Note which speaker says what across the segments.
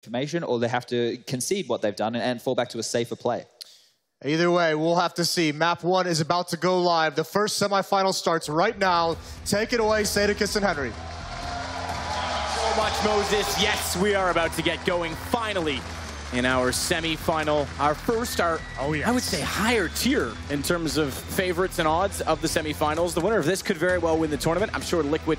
Speaker 1: information, or they have to concede what they've done and fall back to a safer play.
Speaker 2: Either way, we'll have to see. Map 1 is about to go live. The first semifinal starts right now. Take it away, Sadakis and Henry.
Speaker 3: So much, Moses. Yes, we are about to get going finally in our semifinal. Our first, I would say, higher tier in terms of favorites and odds of the semifinals. The winner of this could very well win the tournament. I'm sure Liquid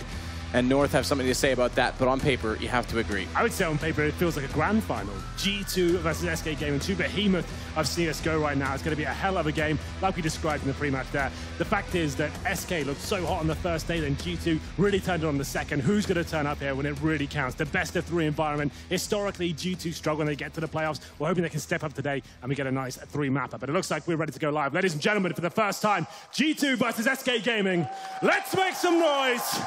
Speaker 3: and North have something to say about that, but on paper, you have to agree.
Speaker 4: I would say on paper, it feels like a grand final. G2 versus SK Gaming, two behemoth of CSGO right now. It's going to be a hell of a game, like we described in the pre-match there. The fact is that SK looked so hot on the first day, then G2 really turned it on the second. Who's going to turn up here when it really counts? The best of 3 environment. Historically, G2 struggle when they get to the playoffs. We're hoping they can step up today and we get a nice 3 mapper. But it looks like we're ready to go live. Ladies and gentlemen, for the first time, G2 versus SK Gaming. Let's make some noise!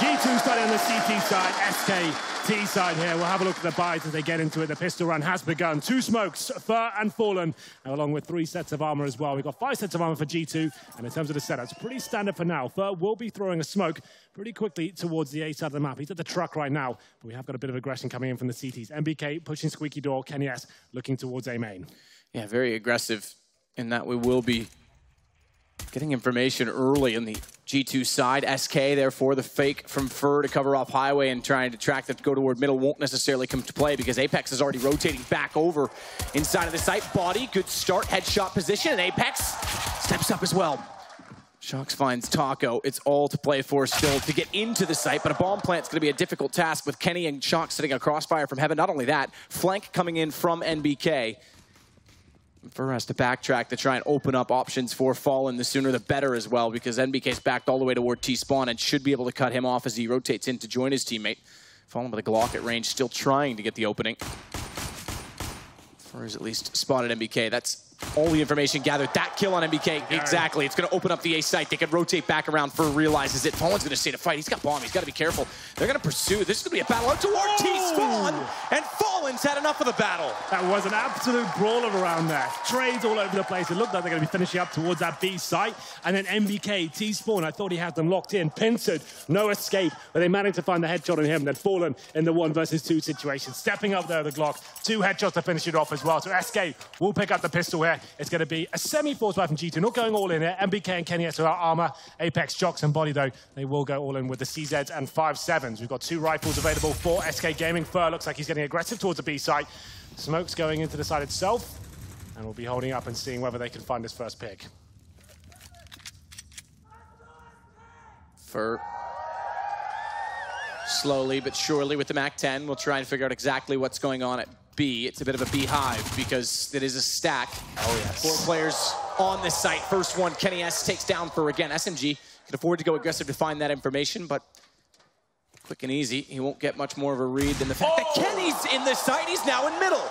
Speaker 4: G2 starting on the CT side, SK T side here. We'll have a look at the buys as they get into it. The pistol run has begun. 2 smokes, Fur and Fallen, along with 3 sets of armor as well. We've got 5 sets of armor for G2, and in terms of the setups, pretty standard for now. Fur will be throwing a smoke pretty quickly towards the A side of the map. He's at the truck right now, but we have got a bit of aggression coming in from the CTs. MBK pushing squeaky door, Kenny S looking towards A main. Yeah, very aggressive in that we will be getting information early in the G2 side. SK, therefore, the fake from Fur to cover off Highway and trying to track that to go toward middle won't necessarily come to play because Apex is already rotating back over inside of the site. Body, good start, headshot position, and Apex steps up as well. Shox finds Taco. It's all to play for still to get into the site, but a bomb plant's going to be a difficult task with Kenny and Shox sitting a crossfire from heaven. Not only that, flank coming in from NBK. Fur has to backtrack to try and open up options for Fallen. The sooner the better as well, because NBK's backed all the way toward T-spawn and should be able to cut him off as he rotates in to join his teammate. Fallen with a Glock at range, still trying to get the opening. Fur has at least spotted NBK. That's all the information gathered. That kill on NBK, exactly. It's going to open up the A site. They can rotate back around. Fur realizes it. Fallen's going to stay to fight. He's got bomb. He's got to be careful. They're going to pursue. This is going to be a battle out toward T-spawn, and Fallen's had enough of the battle. That was an absolute brawler around there. Trades all over the place. It looked like they're going to be finishing up towards that B site, and then MBK, T-spawn, I thought he had them locked in. Pincered, no escape, but they managed to find the headshot on him. Then Fallen in the 1 versus 2 situation. Stepping up there, the Glock. 2 headshots to finish it off as well. So SK will pick up the pistol here. It's going to be a semi-force fight from G2, not going all in here. MBK and Kenny S without armor. Apex, Shox and Body, though, they will go all in with the CZs and 5.7s. We've got 2 rifles available for SK Gaming. Fur looks like he's getting aggressive towards the B site. Smoke's going into the site itself, and we'll be holding up and seeing whether they can find his first pick. Fur slowly but surely with the MAC-10. We'll try and figure out exactly what's going on at B. It's a bit of a beehive because it is a stack. Oh, yes. 4 players on this site. First one, Kenny S takes down Fur again. SMG can afford to go aggressive to find that information, but quick and easy. He won't get much more of a read than the fact that Kenny's in the site. He's now in middle.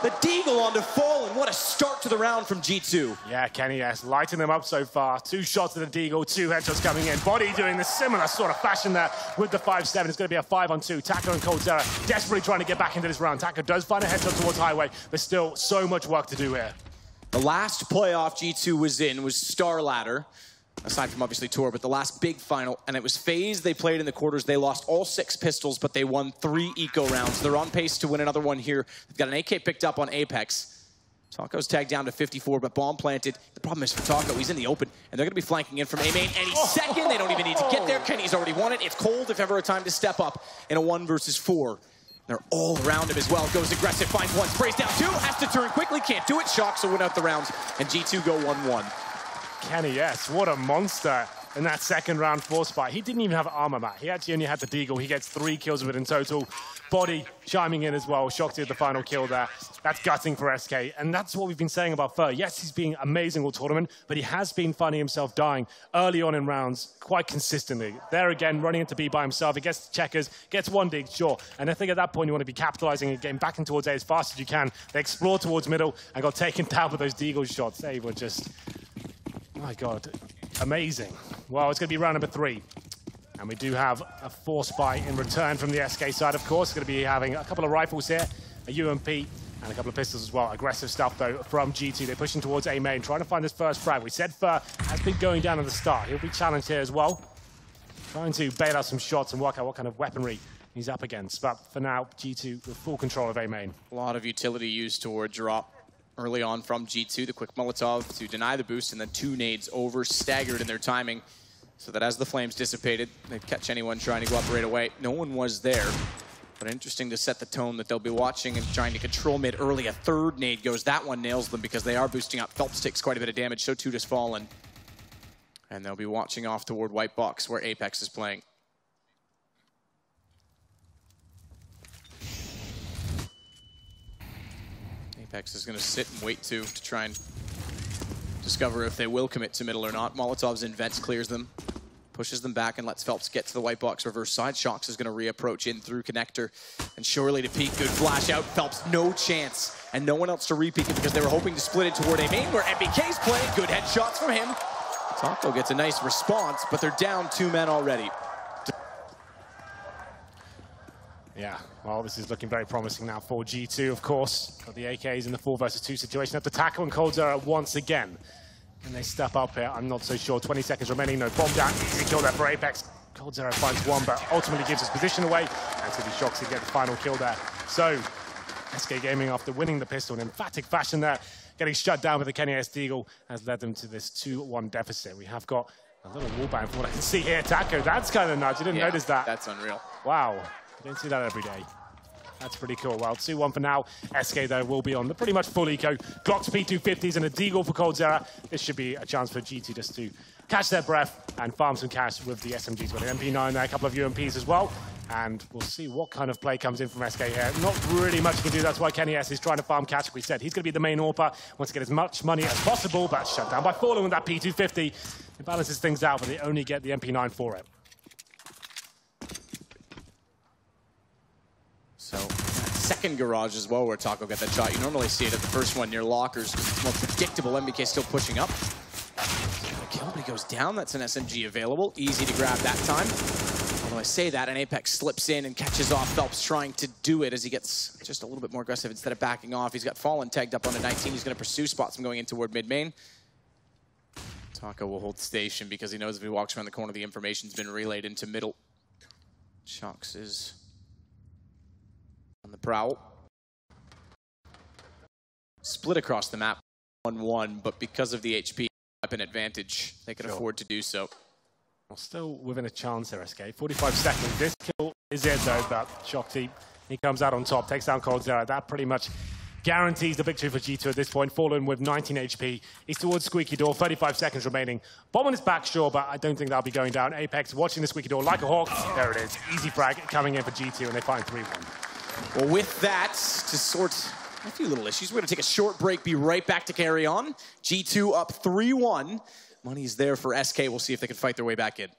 Speaker 4: The Deagle onto Fallen. What a start to the round from G2. Yeah, Kenny S lighting them up so far. 2 shots to the Deagle, 2 headshots coming in. Body doing the similar sort of fashion there with the 5.7. It's going to be a 5-on-2. Taco and Coldzera desperately trying to get back into this round. Taco does find a headshot towards Highway, but still so much work to do here. The last playoff G2 was in was Star Ladder. Aside from obviously Tour, but the last big final, and it was FaZe. They played in the quarters. They lost all 6 pistols, but they won 3 eco rounds. They're on pace to win another one here. They've got an AK picked up on Apex. Taco's tagged down to 54, but bomb planted. The problem is for Taco, he's in the open, and they're going to be flanking in from A main any second. They don't even need to get there. Kenny's already won it. It's cold, if ever a time to step up in a 1 versus 4. They're all around him as well. Goes aggressive, finds 1, sprays down 2, has to turn quickly, can't do it. Shox will win out the rounds, and G2 go 1-1. Kenny, yes, what a monster in that second round force fight. He didn't even have armor, Matt. He actually only had the Deagle. He gets 3 kills with it in total. Body chiming in as well. Shocked with the final kill there. That's gutting for SK, and that's what we've been saying about Fur. Yes, he's been amazing all tournament, but he has been finding himself dying early on in rounds quite consistently. There again, running into B by himself. He gets checkers, gets 1 dig, sure. And I think at that point, you want to be capitalizing and getting back in towards A as fast as you can. They explore towards middle and got taken down with those Deagle shots. They were just... my God, amazing. Well, it's going to be round number 3. And we do have a force buy in return from the SK side, of course. It's going to be having a couple of rifles here, a UMP, and a couple of pistols as well. Aggressive stuff, though, from G2. They're pushing towards A main, trying to find his first frag. We said Fur has been going down at the start. He'll be challenged here as well. Trying to bail out some shots and work out what kind of weaponry
Speaker 5: he's up against. But for now, G2 with full control of A main.
Speaker 4: A lot of utility used toward drop early on from G2. The quick Molotov to deny the boost, and then 2 nades over, staggered in their timing, so that as the flames dissipated, they'd catch anyone trying to go up right away. No one was there, but interesting to set the tone that they'll be watching and trying to control mid early. A 3rd nade goes. That one nails them because they are boosting up. Phelps takes quite a bit of damage, so too does Fallen. And they'll be watching off toward White Box, where Apex is playing. Apex is going to sit and wait to try and discover if they will commit to middle or not. Molotov's in vents, clears them, pushes them back, and lets Phelps get to the White Box reverse side. Shocks is going to reapproach in through connector, and surely to peek. Good flash out. Phelps, no chance, and no one else to repeat it because they were hoping to split it toward A main, where MBK's playing. Good headshots from him. Taco gets a nice response, but they're down 2 men already.
Speaker 5: Yeah, well, this is looking very promising now for G2, of course. Got the AKs in the 4 versus 2 situation. Have to tackle and coldzera once again. Can they step up here? I'm not so sure. 20 seconds remaining. No bomb down. Easy kill there for Apex. coldzera finds one, but ultimately gives his position away. And so the Shocks to get the final kill there. So, SK Gaming, after winning the pistol in emphatic fashion there, getting shut down with the Kenny S. Deagle, has led them to this 2-1 deficit. We have got a little wallbang from what I can see here. Taco, that's kind of nudge. I didn't notice that.
Speaker 4: That's unreal.
Speaker 5: Wow. You don't see that every day. That's pretty cool. Well, 2-1 for now. SK, though, will be on the pretty much full eco. Glocks P250s and a Deagle for coldzera. This should be a chance for G2 just to catch their breath and farm some cash with the SMGs. Got an MP9 there, a couple of UMPs as well. And we'll see what kind of play comes in from SK here. Not really much to do. That's why Kenny S is trying to farm cash. Like we said, he's going to be the main AWPer. Wants to get as much money as possible, but shut down by Fallen with that P250. It balances things out, but they only get the MP9 for it.
Speaker 4: So, second garage as well where Taco got that shot. You normally see it at the first one near lockers. More predictable. MBK still pushing up. The kill, but he goes down. That's an SMG available. Easy to grab that time. Although I say that, and Apex slips in and catches off Phelps trying to do it as he gets just a little bit more aggressive instead of backing off. He's got Fallen tagged up on a 19. He's going to pursue spots him going in toward mid-main. Taco will hold station because he knows if he walks around the corner, the information's been relayed into middle. Shocks is on the prowl. Split across the map, 1-1, but because of the HP weapon advantage, they can afford to do so.
Speaker 5: Well, still within a chance there, SK. 45 seconds. This kill is it, though, but Shockty, he comes out on top, takes down coldzera. That pretty much guarantees the victory for G2 at this point. Fallen with 19 HP. He's towards Squeaky Door, 35 seconds remaining. Bomb on his back, sure, but I don't think that'll be going down. Apex watching the Squeaky Door like a hawk. There it is. Easy frag coming in for G2, and they find 3-1.
Speaker 4: Well, with that, to sort a few little issues, we're going to take a short break, be right back to carry on. G2 up 3-1. Money's there for SK. We'll see if they can fight their way back in.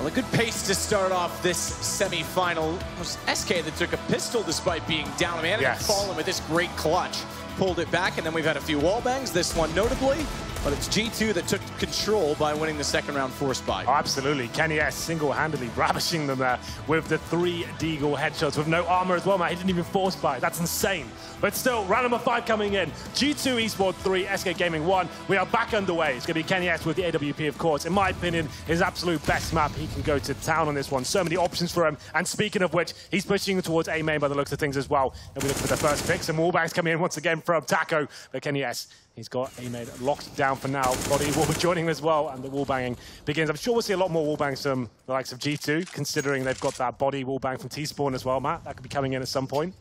Speaker 4: Well, a good pace to start off this semi-final. It was SK that took a pistol despite being down. Man,
Speaker 5: yes.
Speaker 4: fallen with this great clutch. Pulled it back, and then we've had a few wall bangs, this one notably. But it's G2 that took control by winning the second round force buy.
Speaker 5: Oh, absolutely. Kenny S single-handedly ravishing them there with the 3 Deagle headshots with no armor as well, man. He didn't even force buy. That's insane. But still, round number 5 coming in. G2 Esports 3, SK Gaming 1. We are back underway. It's going to be Kenny S with the AWP, of course. In my opinion, his absolute best map. He can go to town on this one. So many options for him. And speaking of which, he's pushing towards A main by the looks of things as well. And we look for the first pick. Some wallbangs coming in once again from Taco. But Kenny S, he's got A main locked down for now. Body will be joining as well, and the wallbanging begins. I'm sure we'll see a lot more wallbangs from the likes of G2, considering they've got that body wallbang from T-Spawn as well, Matt. That could be coming in at some point.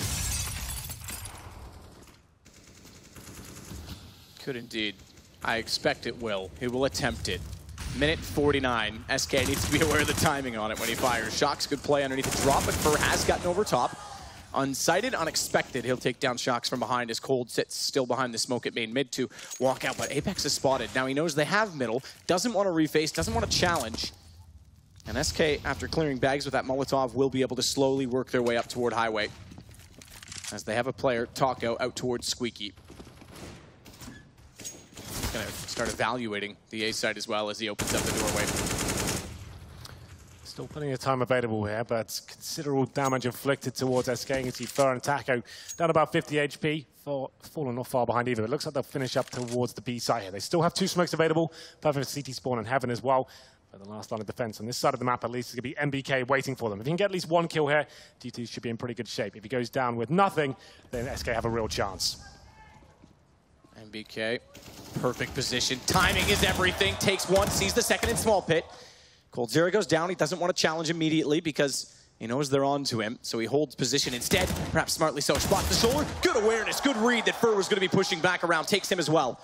Speaker 4: Could indeed. I expect it will. He will attempt it. Minute 49. SK needs to be aware of the timing on it when he fires. Shox, good play underneath the drop, but Fur has gotten over top. Unsighted, unexpected. He'll take down Shox from behind as Cold sits still behind the smoke at main mid to walk out, but Apex is spotted. Now he knows they have middle, doesn't want to reface, doesn't want to challenge. And SK, after clearing bags with that Molotov, will be able to slowly work their way up toward highway. As they have a player, Taco, out towards Squeaky. He's going to start evaluating the A side as well as he opens up the doorway.
Speaker 5: Still plenty of time available here, but considerable damage inflicted towards SK. You can see Fur and Taco down about 50 HP. Fallen not far behind either. It looks like they'll finish up towards the B side here. They still have 2 smokes available. Perfect for CT spawn and Heaven as well. But the last line of defense on this side of the map, at least, is going to be MBK waiting for them. If he can get at least 1 kill here, G2 should be in pretty good shape. If he goes down with nothing, then SK have a real chance.
Speaker 4: MBK, perfect position. Timing is everything. Takes 1, sees the second in small pit. Cold Zero goes down. He doesn't want to challenge immediately because he knows they're on to him. So he holds position instead, perhaps smartly so. Spots the shoulder. Good awareness, good read that Fur was going to be pushing back around. Takes him as well.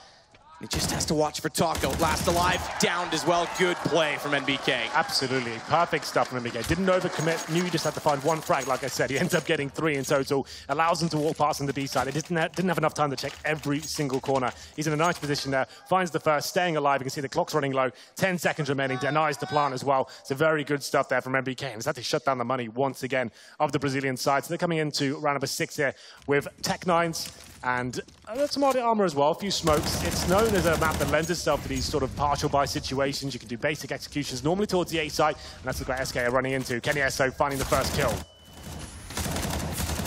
Speaker 4: He just has to watch for Taco. Last alive, downed as well. Good play from NBK.
Speaker 5: Absolutely. Perfect stuff from NBK. Didn't overcommit. Knew he just had to find 1 frag, like I said. He ends up getting 3 in total. Allows him to walk past on the B side. He didn't have enough time to check every single corner. He's in a nice position there. Finds the first, staying alive. You can see the clock's running low. 10 seconds remaining. Denies the plant as well. It's a very good stuff there from NBK. And he's had to shut down the money once again of the Brazilian side. So they're coming into round number 6 here with Tech-9s. And some odd armor as well, a few smokes. It's known as a map that lends itself to these sort of partial buy situations. You can do basic executions, normally towards the A side, and that's what SK are running into. Kenny Esso finding the first kill.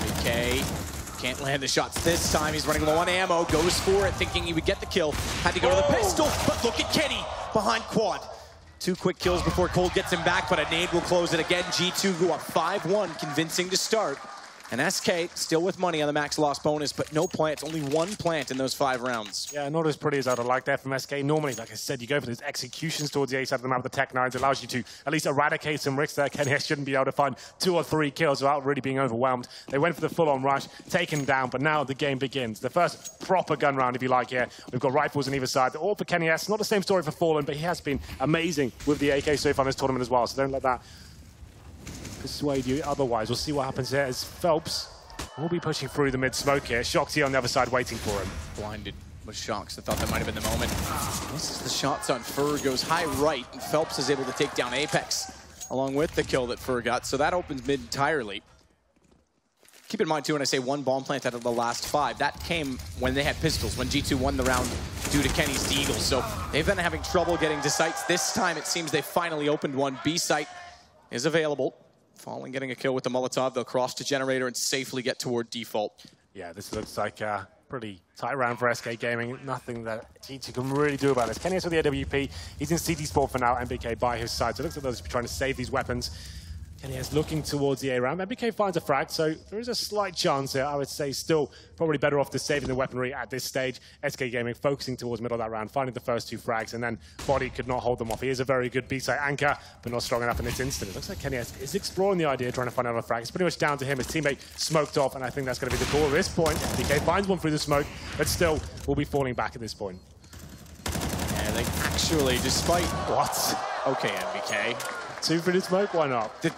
Speaker 4: MBK can't land the shots this time. He's running low on ammo, goes for it, thinking he would get the kill. Had to go to the pistol, but look at Kenny behind quad. 2 quick kills before Cold gets him back, but a nade will close it again. G2 go up 5-1, convincing to start. And SK still with money on the max loss bonus, but no plants, only 1 plant in those 5 rounds.
Speaker 5: Yeah, not as pretty as I'd like that from SK. Normally, like I said, you go for those executions towards the A side of the map with the Tech-9s. It allows you to at least eradicate some risks there. Kenny shouldn't be able to find 2 or 3 kills without really being overwhelmed. They went for the full-on rush, taken down, but now the game begins. The first proper gun round, if you like, here. We've got rifles on either side. All for Kenny S. Not the same story for Fallen, but he has been amazing with the AK so far in this tournament as well. So don't let that persuade you otherwise. We'll see what happens here as Phelps will be pushing through the mid-smoke here. Shoxy on the other side waiting for him.
Speaker 4: Blinded with Shox. I thought that might have been the moment. This is the shots on Fur. Goes high right, and Phelps is able to take down Apex along with the kill that Fur got. So that opens mid entirely. Keep in mind, too, when I say 1 bomb plant out of the last 5, that came when they had pistols, when G2 won the round due to Kenny's Deagle. So they've been having trouble getting to sites. This time, it seems they finally opened one. B site is available. Falling, getting a kill with the Molotov. They'll cross to generator and safely get toward default.
Speaker 5: Yeah, this looks like a pretty tight round for SK Gaming. Nothing that G2 can really do about this. Kenny is with the AWP. He's in CT sport for now. MBK by his side. So it looks like they'll just be trying to save these weapons. Kenny is looking towards the A round. MBK finds a frag, so there is a slight chance here. I would say still probably better off just saving the weaponry at this stage. SK Gaming focusing towards middle of that round, finding the first 2 frags, and then Body could not hold them off. He is a very good B-side anchor, but not strong enough in this instant. It looks like Kenny is exploring the idea, trying to find another frag. It's pretty much down to him. His teammate smoked off, and I think that's going to be the call at this point. MBK finds one through the smoke, but still will be falling back at this point.
Speaker 4: Yeah, they actually, despite...
Speaker 5: What?
Speaker 4: Okay, MBK.
Speaker 5: 2 through the smoke? Why not?
Speaker 4: The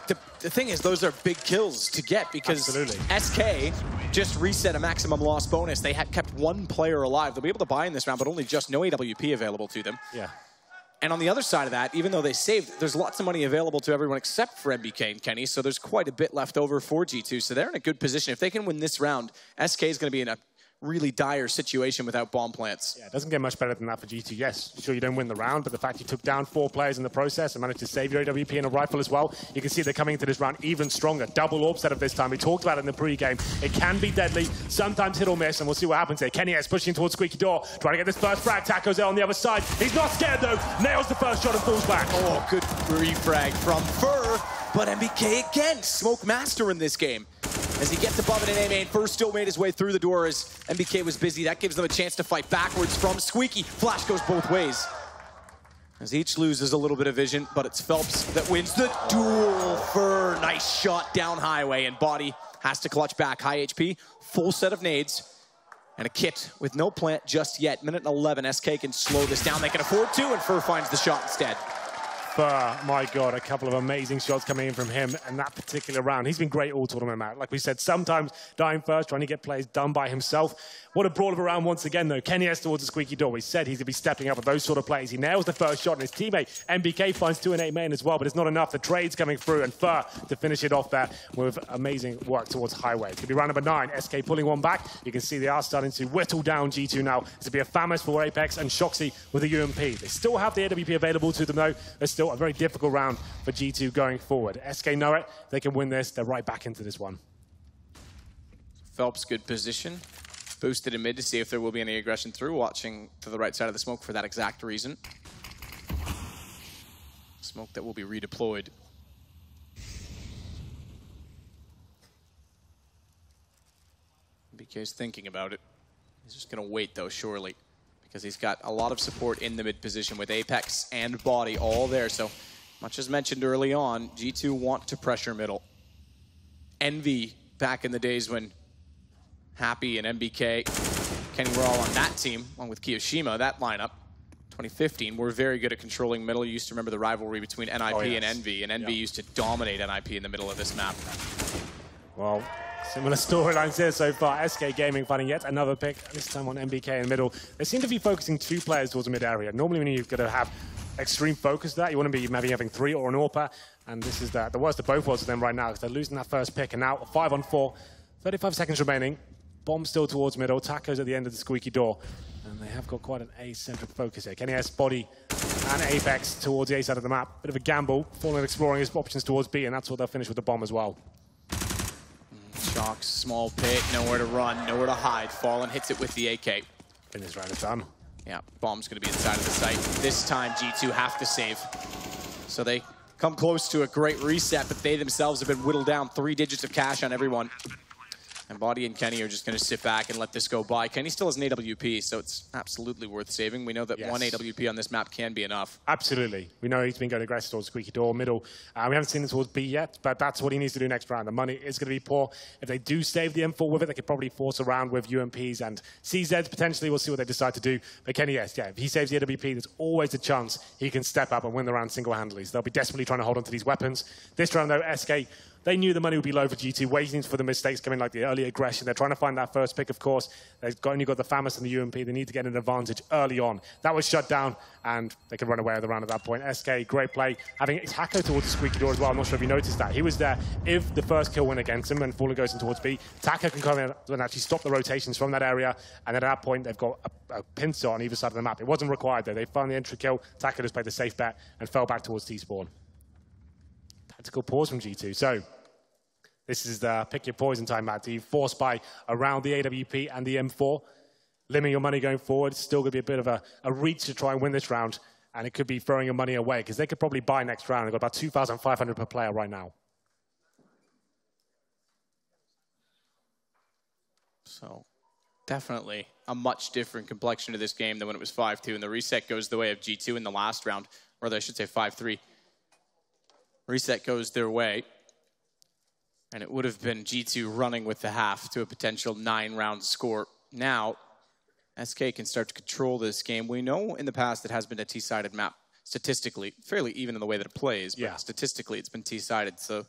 Speaker 4: thing is, those are big kills to get because
Speaker 5: Absolutely.
Speaker 4: SK just reset a maximum loss bonus. They had kept 1 player alive. They'll be able to buy in this round, but only just no AWP available to them.
Speaker 5: Yeah.
Speaker 4: And on the other side of that, even though they saved, there's lots of money available to everyone except for MBK and Kenny, so there's quite a bit left over for G2. So they're in a good position. If they can win this round, SK is going to be in a really dire situation without bomb plants.
Speaker 5: Yeah, it doesn't get much better than that for G2. Yes, sure, you don't win the round, but the fact you took down 4 players in the process and managed to save your AWP and a rifle as well, you can see they're coming into this round even stronger. Double orb setup this time. We talked about it in the pre-game. It can be deadly, sometimes hit or miss, and we'll see what happens here. Kenny S pushing towards Squeaky Door, trying to get this first frag. Taco's there on the other side. He's not scared though. Nails the first shot and falls back.
Speaker 4: Oh, good refrag from Fur, but MBK again, smoke master in this game. As he gets above it in A main, Fur still made his way through the door as MBK was busy. That gives them a chance to fight backwards from Squeaky. Flash goes both ways. As each loses a little bit of vision, but it's Phelps that wins the duel. Fur, nice shot down highway, and Body has to clutch back. High HP, full set of nades, and a kit with no plant just yet. Minute 11, SK can slow this down. They can afford to, and Fur finds the shot instead.
Speaker 5: My God, a couple of amazing shots coming in from him in that particular round. He's been great all tournament, Matt. Like we said, sometimes dying first, trying to get plays done by himself. What a brawl of a round once again, though. Kenny S towards the Squeaky Door. We said he's going to be stepping up with those sort of plays. He nails the first shot, and his teammate, MBK, finds 2 in 8 main as well, but it's not enough. The trade's coming through, and Fur to finish it off there with amazing work towards highway. It's going to be round number 9. SK pulling one back. You can see they are starting to whittle down G2 now. It's going to be a Famous for Apex and Shoxy with a UMP. They still have the AWP available to them, though. There's still a very difficult round for G2 going forward. SK know it. They can win this. They're right back into this one.
Speaker 4: Phelps, good position. Boosted in mid to see if there will be any aggression through. Watching to the right side of the smoke for that exact reason. Smoke that will be redeployed. BK's thinking about it. He's just going to wait, though, surely. Because he's got a lot of support in the mid position with Apex and Body all there. So, much as mentioned early on, G2 want to pressure middle. Envy, back in the days when Happy and MBK, Kenny were all on that team, along with Kiyoshima, that lineup, 2015, were very good at controlling middle. You used to remember the rivalry between NIP and Envy, and Envy used to dominate NIP in the middle of this map.
Speaker 5: Well, similar storylines here so far. SK Gaming finding yet another pick, this time on MBK in the middle. They seem to be focusing 2 players towards the mid area. Normally when you've got to have extreme focus to that, you want to be maybe having 3 or an AWPer, and this is the worst of both worlds for them right now because they're losing that first pick, and now 5 on 4, 35 seconds remaining. Bomb still towards middle. Taco's at the end of the Squeaky Door. And they have got quite an A-centric focus here. Kenny S, Body, and Apex towards the A side of the map. Bit of a gamble. Fallen exploring his options towards B, and that's what they'll finish with the bomb as well.
Speaker 4: Shocks, small pit, nowhere to run, nowhere to hide. Fallen hits it with the AK.
Speaker 5: And this round is done.
Speaker 4: Yeah, bomb's going to be inside of the site. This time, G2 have to save. So they come close to a great reset, but they themselves have been whittled down 3 digits of cash on everyone. And Body and Kenny are just going to sit back and let this go by. Kenny still has an AWP, so it's absolutely worth saving. We know that one AWP on this map can be enough.
Speaker 5: Absolutely. We know he's been going aggressive towards Squeaky Door, middle. We haven't seen it towards B yet, but that's what he needs to do next round. The money is going to be poor. If they do save the M4 with it, they could probably force a round with UMPs and CZs potentially. We'll see what they decide to do. But Kenny, yes, if he saves the AWP, there's always a chance he can step up and win the round single-handedly. So they'll be desperately trying to hold on to these weapons. This round, though, SK, they knew the money would be low for G2, waiting for the mistakes coming, like the early aggression. They're trying to find that first pick, of course. They've only got the Famous and the UMP. They need to get an advantage early on. That was shut down, and they could run away with the round at that point. SK, great play. Having Taco towards the Squeaky Door as well. I'm not sure if you noticed that. He was there if the first kill went against him and Fallen goes in towards B. Taco can come in and actually stop the rotations from that area, and then at that point, they've got a pincer on either side of the map. It wasn't required, though. They found the entry kill. Taco just played the safe bet and fell back towards T-spawn. Tactical pause from G2. So, this is the pick your poison time, Matt. Do you force buy around the AWP and the M4? Limit your money going forward. It's still going to be a bit of a reach to try and win this round. And it could be throwing your money away because they could probably buy next round. They've got about 2,500 per player right now.
Speaker 4: So, definitely a much different complexion to this game than when it was 5-2. And the reset goes the way of G2 in the last round. Or I should say 5-3. Reset goes their way. And it would have been G2 running with the half to a potential 9-round score. Now, SK can start to control this game. We know in the past it has been a T-sided map, statistically, fairly even in the way that it plays, but statistically it's been T-sided. So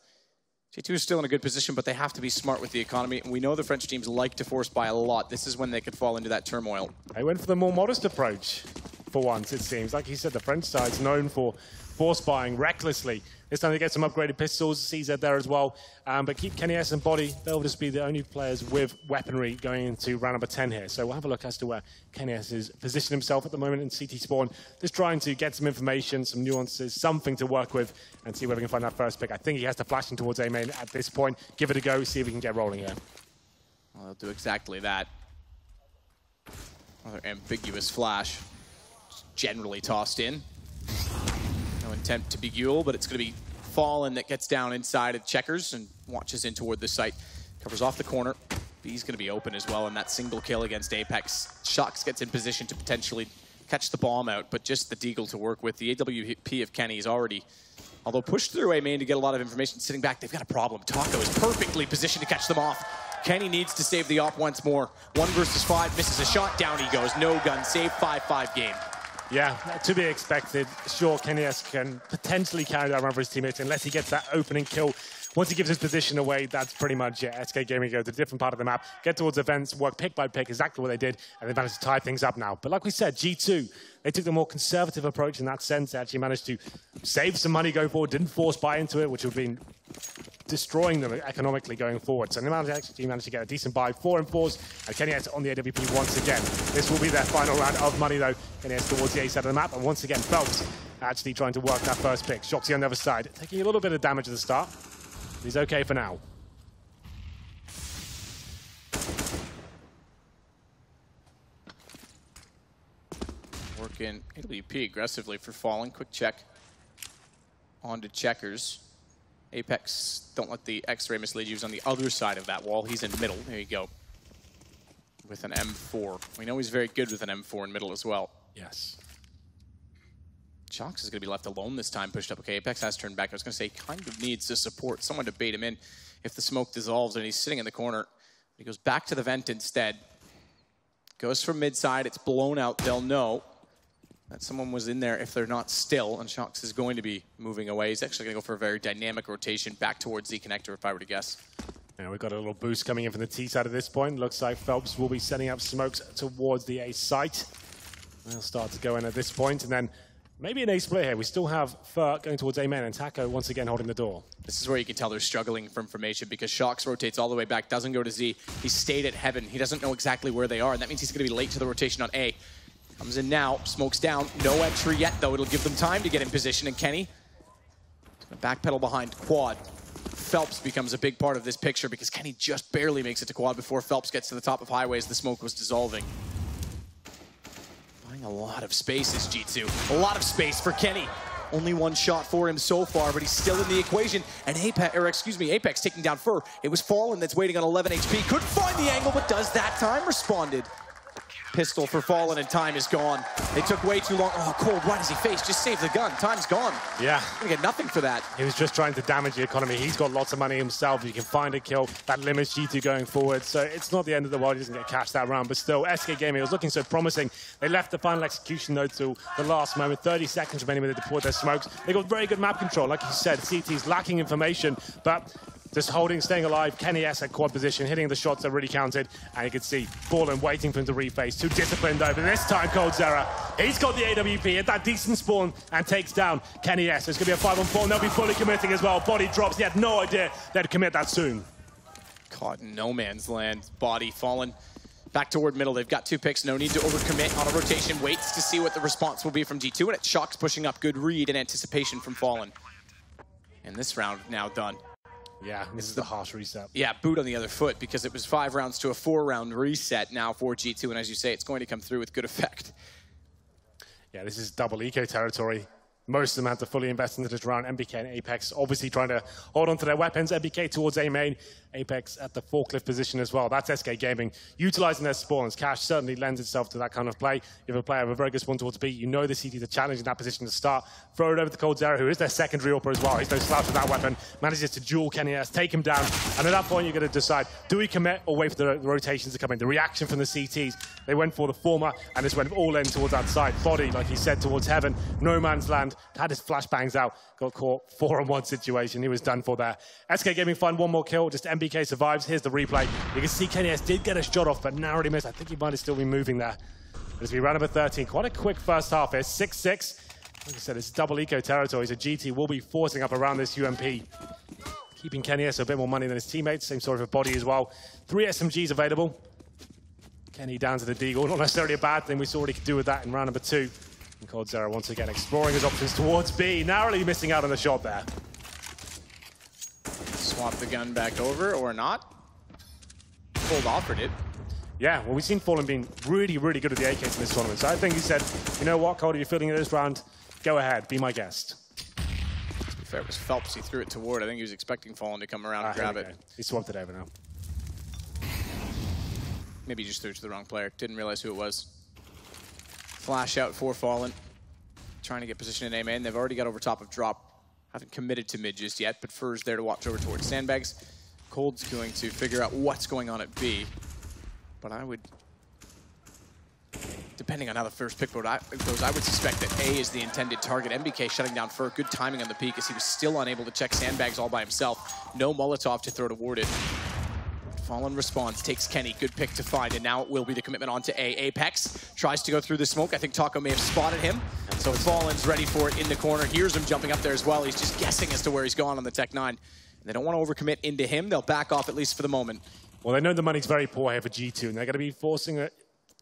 Speaker 4: G2 is still in a good position, but they have to be smart with the economy. And we know the French teams like to force buy a lot. This is when they could fall into that turmoil.
Speaker 5: They went for the more modest approach. for once, it seems. Like you said, the French side's known for force buying recklessly. This time they get some upgraded pistols, CZ there as well. But keep Kenny S and Body, they'll just be the only players with weaponry going into round number 10 here. So we'll have a look as to where Kenny S is positioning himself at the moment in CT spawn. Just trying to get some information, some nuances, something to work with, and see where we can find that first pick. I think he has to flash in towards A main at this point. Give it a go, see if we can get rolling here.
Speaker 4: Well, they'll do exactly that. Another ambiguous flash. Just generally tossed in. No intent to be Gule, but it's going to be Fallen that gets down inside of checkers and watches in toward the site. Covers off the corner. B's going to be open as well, and that single kill against Apex. Shox gets in position to potentially catch the bomb out, but just the deagle to work with. The AWP of Kenny is already, although pushed through A main to get a lot of information, sitting back, they've got a problem. Taco is perfectly positioned to catch them off. Kenny needs to save the op once more. 1 versus 5, misses a shot, down he goes. No gun, save, 5-5 game. Yeah,
Speaker 5: to be expected. Sure, Kenny S can potentially carry that around for his teammates unless he gets that opening kill. Once he gives his position away, that's pretty much it. SK Gaming go to a different part of the map, get towards events, work pick by pick, exactly what they did, and they managed to tie things up now. But like we said, G2, they took the more conservative approach in that sense. They actually managed to save some money going forward, didn't force buy into it, which would have been destroying them economically going forward. So they managed to get a decent buy, 4 and 4s, and Kenny S on the AWP once again. This will be their final round of money though. Kenny S towards the A side of the map, and once again, Phelps actually trying to work that first pick. Shoxy on the other side, taking a little bit of damage at the start. He's okay for now.
Speaker 4: Working AWP aggressively for Fallen. Quick check onto checkers. Apex, don't let the X-ray mislead you. He's on the other side of that wall. He's in middle. There you go. With an M4. We know he's very good with an M4 in middle as well.
Speaker 5: Yes.
Speaker 4: Shox is going to be left alone this time, pushed up. Okay, Apex has turned back. I was going to say, kind of needs to support someone to bait him in if the smoke dissolves and he's sitting in the corner. He goes back to the vent instead. Goes from mid side. It's blown out. They'll know that someone was in there if they're not still, and Shox is going to be moving away. He's actually going to go for a very dynamic rotation back towards Z connector, if I were to guess.
Speaker 5: Yeah, we've got a little boost coming in from the T side at this point. Looks like Phelps will be setting up smokes towards the A site. They'll start to go in at this point, and then maybe an ace play here. We still have Fur going towards A main, and Taco once again holding the door.
Speaker 4: This is where you can tell they're struggling for information because Shox rotates all the way back, doesn't go to Z. He's stayed at Heaven. He doesn't know exactly where they are, and that means he's going to be late to the rotation on A. Comes in now, smokes down. No entry yet, though. It'll give them time to get in position, and Kenny is going to backpedal behind quad. Phelps becomes a big part of this picture because Kenny just barely makes it to quad before Phelps gets to the top of highways. The smoke was dissolving. Buying a lot of space is G2. A lot of space for Kenny. Only 1 shot for him so far, but he's still in the equation. And Apex taking down Fur. It was Fallen that's waiting on 11 HP. Couldn't find the angle, but does that time responded. Pistol for Fallen, and time is gone. They took way too long. Oh, Cold, why does he face? Just save the gun. Time's gone.
Speaker 5: Yeah.
Speaker 4: Gonna get nothing for that.
Speaker 5: He was just trying to damage the economy. He's got lots of money himself. You can find a kill. That limits G2 going forward. So it's not the end of the world. He doesn't get cashed that round. But still, SK Gaming was looking so promising. They left the final execution though till the last moment. 30 seconds remaining when they deployed their smokes. They got very good map control. Like you said, CT's lacking information, but just holding, staying alive. Kenny S at quad position, hitting the shots that really counted. And you can see Fallen waiting for him to reface. Too disciplined though, but this time coldzera. He's got the AWP at that decent spawn and takes down Kenny S. It's going to be a 5-on-4 and they'll be fully committing as well. Body drops. He had no idea they'd commit that soon.
Speaker 4: Caught in no man's land. Body Fallen back toward middle. They've got 2 picks. No need to overcommit on a rotation. Waits to see what the response will be from G2. And it's Shox pushing up. Good read and anticipation from Fallen. And this round now done.
Speaker 5: Yeah, this is the harsh reset.
Speaker 4: Yeah, boot on the other foot because it was 5 rounds to a 4-round reset now for G2. And as you say, it's going to come through with good effect.
Speaker 5: Yeah, this is double eco territory. Most of them had to fully invest into this round. MBK and Apex obviously trying to hold on to their weapons. MBK towards A main. Apex at the forklift position as well. That's SK Gaming. Utilizing their spawns. Cash certainly lends itself to that kind of play. You have a player with a very good spawn towards B. You know the CT, the challenge in that position to start. Throw it over to coldzera, who is their secondary AWP as well. He's no slouch with that weapon. Manages to duel Kenny S, take him down. And at that point, you're going to decide, do we commit or wait for the rotations to come in? The reaction from the CTs. They went for the former and just went all in towards that side. Body, like he said, towards Heaven. No man's land. had his flashbangs out, got caught 4-on-1 situation. He was done for there. SK Gaming find one more kill, just MBK survives. Here's the replay. You can see KNS did get a shot off, but narrowly missed. I think he might have still been moving there. But as we round number 13, quite a quick first half here, 6-6. Like I said, it's double eco territory, so GT will be forcing up around this UMP. Keeping KNS a bit more money than his teammates, same sort of a body as well. 3 SMGs available. Kenny down to the Deagle, not necessarily a bad thing. We saw what he could do with that in round number 2. And coldzera once again exploring his options towards B, narrowly missing out on the shot there.
Speaker 4: Swap the gun back over or not. Cold offered it.
Speaker 5: Yeah, well, we've seen Fallen being really, really good at the AKs in this tournament. So I think he said, you know what, Cold, if you're feeling it this round, go ahead, be my guest.
Speaker 4: To be fair, it was Phelps. He threw it toward. I think he was expecting Fallen to come around and grab it.
Speaker 5: He swapped it over now.
Speaker 4: Maybe he just threw it to the wrong player. Didn't realize who it was. Flash out for Fallen. Trying to get position in A main. They've already got over top of drop. Haven't committed to mid just yet, but Fur's there to watch over towards sandbags. Cold's going to figure out what's going on at B. But I would, depending on how the first pick goes, I would suspect that A is the intended target. MBK shutting down Fur. Good timing on the peak as he was still unable to check sandbags all by himself. No Molotov to throw toward it. Fallen responds, takes Kenny, good pick to find, and now it will be the commitment onto A. Apex tries to go through the smoke. I think Taco may have spotted him, so Fallen's ready for it in the corner. Hears him jumping up there as well. He's just guessing as to where he's gone on the Tech 9. And they don't want to overcommit into him. They'll back off at least for the moment.
Speaker 5: Well, they know the money's very poor here for G2, and they're going to be forcing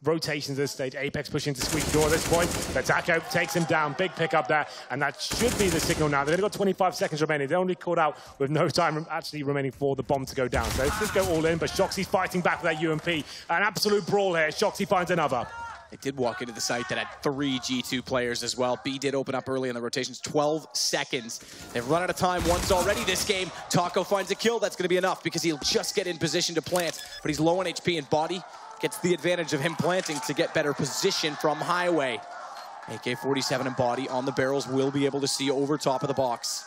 Speaker 5: rotations at this stage. Apex pushing to squeaky door at this point. The Taco takes him down. Big pick up there, and that should be the signal now. They've only got 25 seconds remaining. They're only caught out with no time actually remaining for the bomb to go down. So let's just go all in, but Shoxy's fighting back with that UMP. An absolute brawl here. Shoxy finds another.
Speaker 4: They did walk into the site that had 3 G2 players as well. B did open up early in the rotations, 12 seconds. They've run out of time once already this game. Taco finds a kill. That's going to be enough because he'll just get in position to plant, but he's low on HP and body. Gets the advantage of him planting to get better position from Highway. AK-47 and body on the barrels will be able to see over top of the box.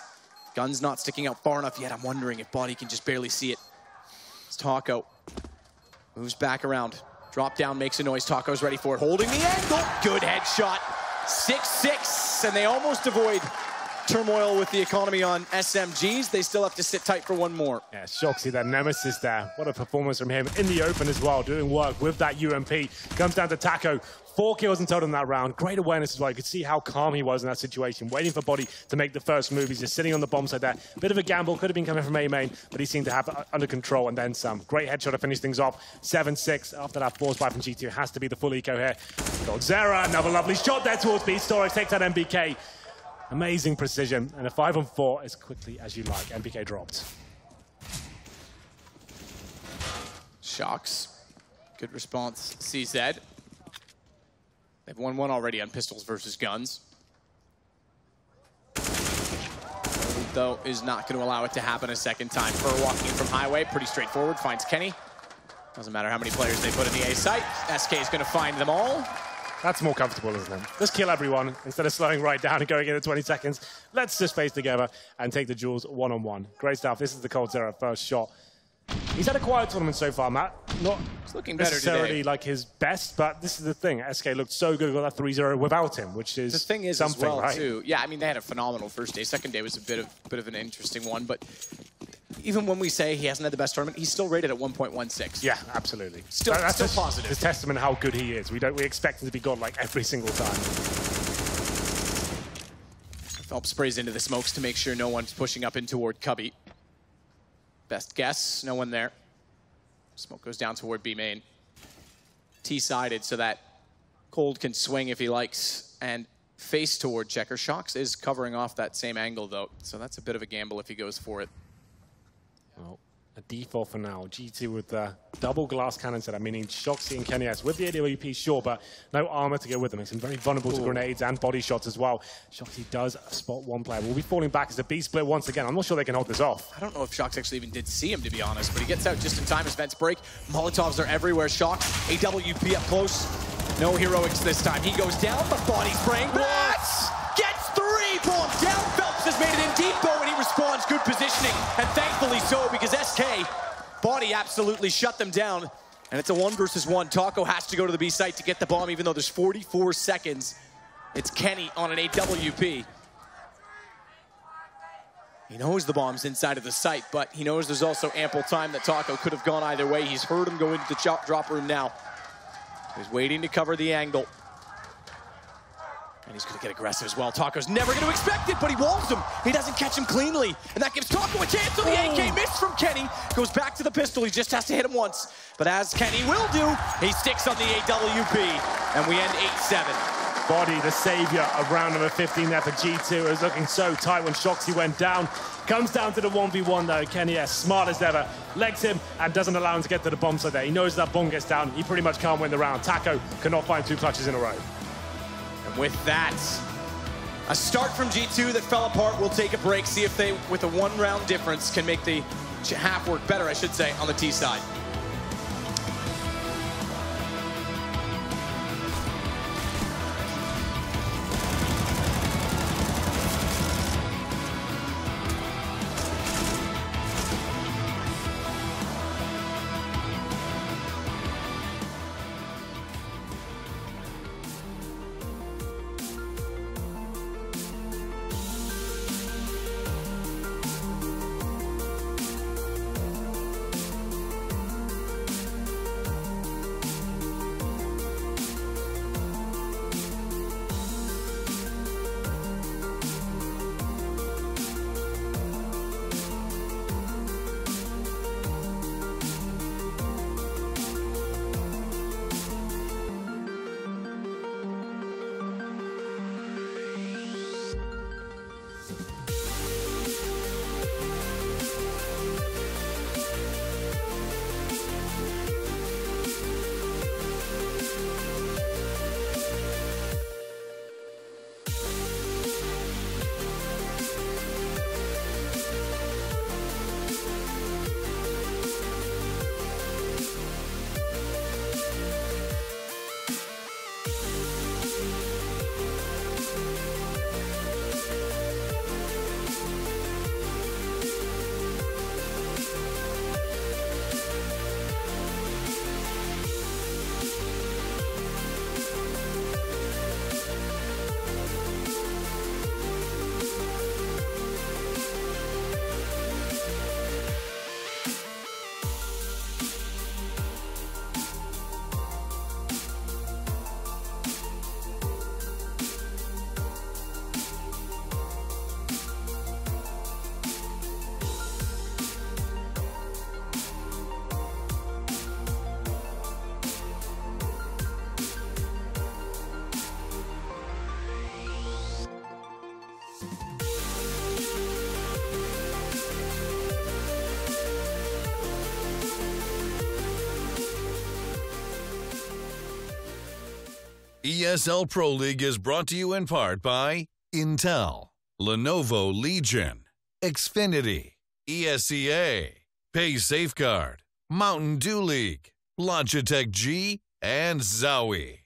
Speaker 4: Gun's not sticking out far enough yet. I'm wondering if body can just barely see it. It's Taco. Moves back around. Drop down, makes a noise. Taco's ready for it. Holding the angle. Good headshot. 6-6, and they almost avoid turmoil with the economy on SMGs. They still have to sit tight for one more.
Speaker 5: Yeah, Shoxy, that nemesis there. What a performance from him in the open as well, doing work with that UMP. Comes down to Taco. 4 kills in total in that round. Great awareness as well. You could see how calm he was in that situation, waiting for Body to make the first move. He's just sitting on the bomb side there. Bit of a gamble, could have been coming from A main, but he seemed to have it under control and then some. Great headshot to finish things off. 7-6 after that force buy from G2. Has to be the full eco here. coldzera, another lovely shot there towards B. Storage takes out MBK. Amazing precision, and a 5-on-4 as quickly as you like. MBK dropped.
Speaker 4: Shocks. Good response, CZ. They've won one already on pistols versus guns. Though is not going to allow it to happen a second time. Fur walking in from Highway, pretty straightforward, finds Kenny. Doesn't matter how many players they put in the A site. SK is going to find them all.
Speaker 5: That's more comfortable, isn't it? Just kill everyone instead of slowing right down and going in at 20 seconds. Let's just face together and take the duels one-on-one. Great stuff. This is the coldzera first shot. He's had a quiet tournament so far, Matt. Not
Speaker 4: looking better
Speaker 5: necessarily
Speaker 4: today.
Speaker 5: Like his best, but this is the thing. SK looked so good with that 3-0 without him, which is
Speaker 4: the thing is
Speaker 5: something,
Speaker 4: as well,
Speaker 5: right?
Speaker 4: too. Yeah, I mean, they had a phenomenal first day. Second day was a bit of an interesting one, but even when we say he hasn't had the best tournament, he's still rated at 1.16.
Speaker 5: Yeah, absolutely.
Speaker 4: Still positive.
Speaker 5: It's a testament how good he is. We expect him to be godlike every single time.
Speaker 4: Phelps sprays into the smokes to make sure no one's pushing up in toward Cubby. Best guess, no one there. Smoke goes down toward B main. T-sided so that Cold can swing if he likes and face toward Checker. Shox is covering off that same angle though, so that's a bit of a gamble if he goes for it.
Speaker 5: Well, a default for now. G2 with the double glass cannon setup, meaning Shoxy and KNS with the AWP, sure, but no armor to go with them. Makes him very vulnerable to grenades and body shots as well. Shoxy does spot one player. We'll be falling back as a B split once again. I'm not sure they can hold this off.
Speaker 4: I don't know if Shox actually even did see him, to be honest, but he gets out just in time as vents break. Molotovs are everywhere. Shox, AWP up close. No heroics this time. He goes down, but body spraying. What? Gets 3! Bomb down. Phelps has made it in deep though, and he responds. Good positioning, and thankfully so, because SK Body absolutely shut them down, and it's a 1 versus 1. Taco has to go to the B site to get the bomb, even though there's 44 seconds. It's Kenny on an AWP. He knows the bomb's inside of the site, but he knows there's also ample time that Taco could have gone either way. He's heard him go into the drop room now. He's waiting to cover the angle. And he's going to get aggressive as well. Taco's never going to expect it, but he walls him. He doesn't catch him cleanly. And that gives Taco a chance. So the AK missed from Kenny. Goes back to the pistol. He just has to hit him once. But as Kenny will do, he sticks on the AWP. And we end 8-7.
Speaker 5: Body, the savior of round number 15 there for G2. It was looking so tight when Shoxy went down. Comes down to the 1v1 though. Kenny S, smart as ever, legs him and doesn't allow him to get to the bomb site there. He knows that bomb gets down. He pretty much can't win the round. Taco cannot find 2 clutches in a row.
Speaker 4: And with that, a start from G2 that fell apart. We'll take a break, see if they, with a 1-round difference, can make the half work better, I should say, on the T side.
Speaker 6: ESL Pro League is brought to you in part by Intel, Lenovo Legion, Xfinity, ESCA, Pay Safeguard, Mountain Dew League, Logitech G, and Zowie.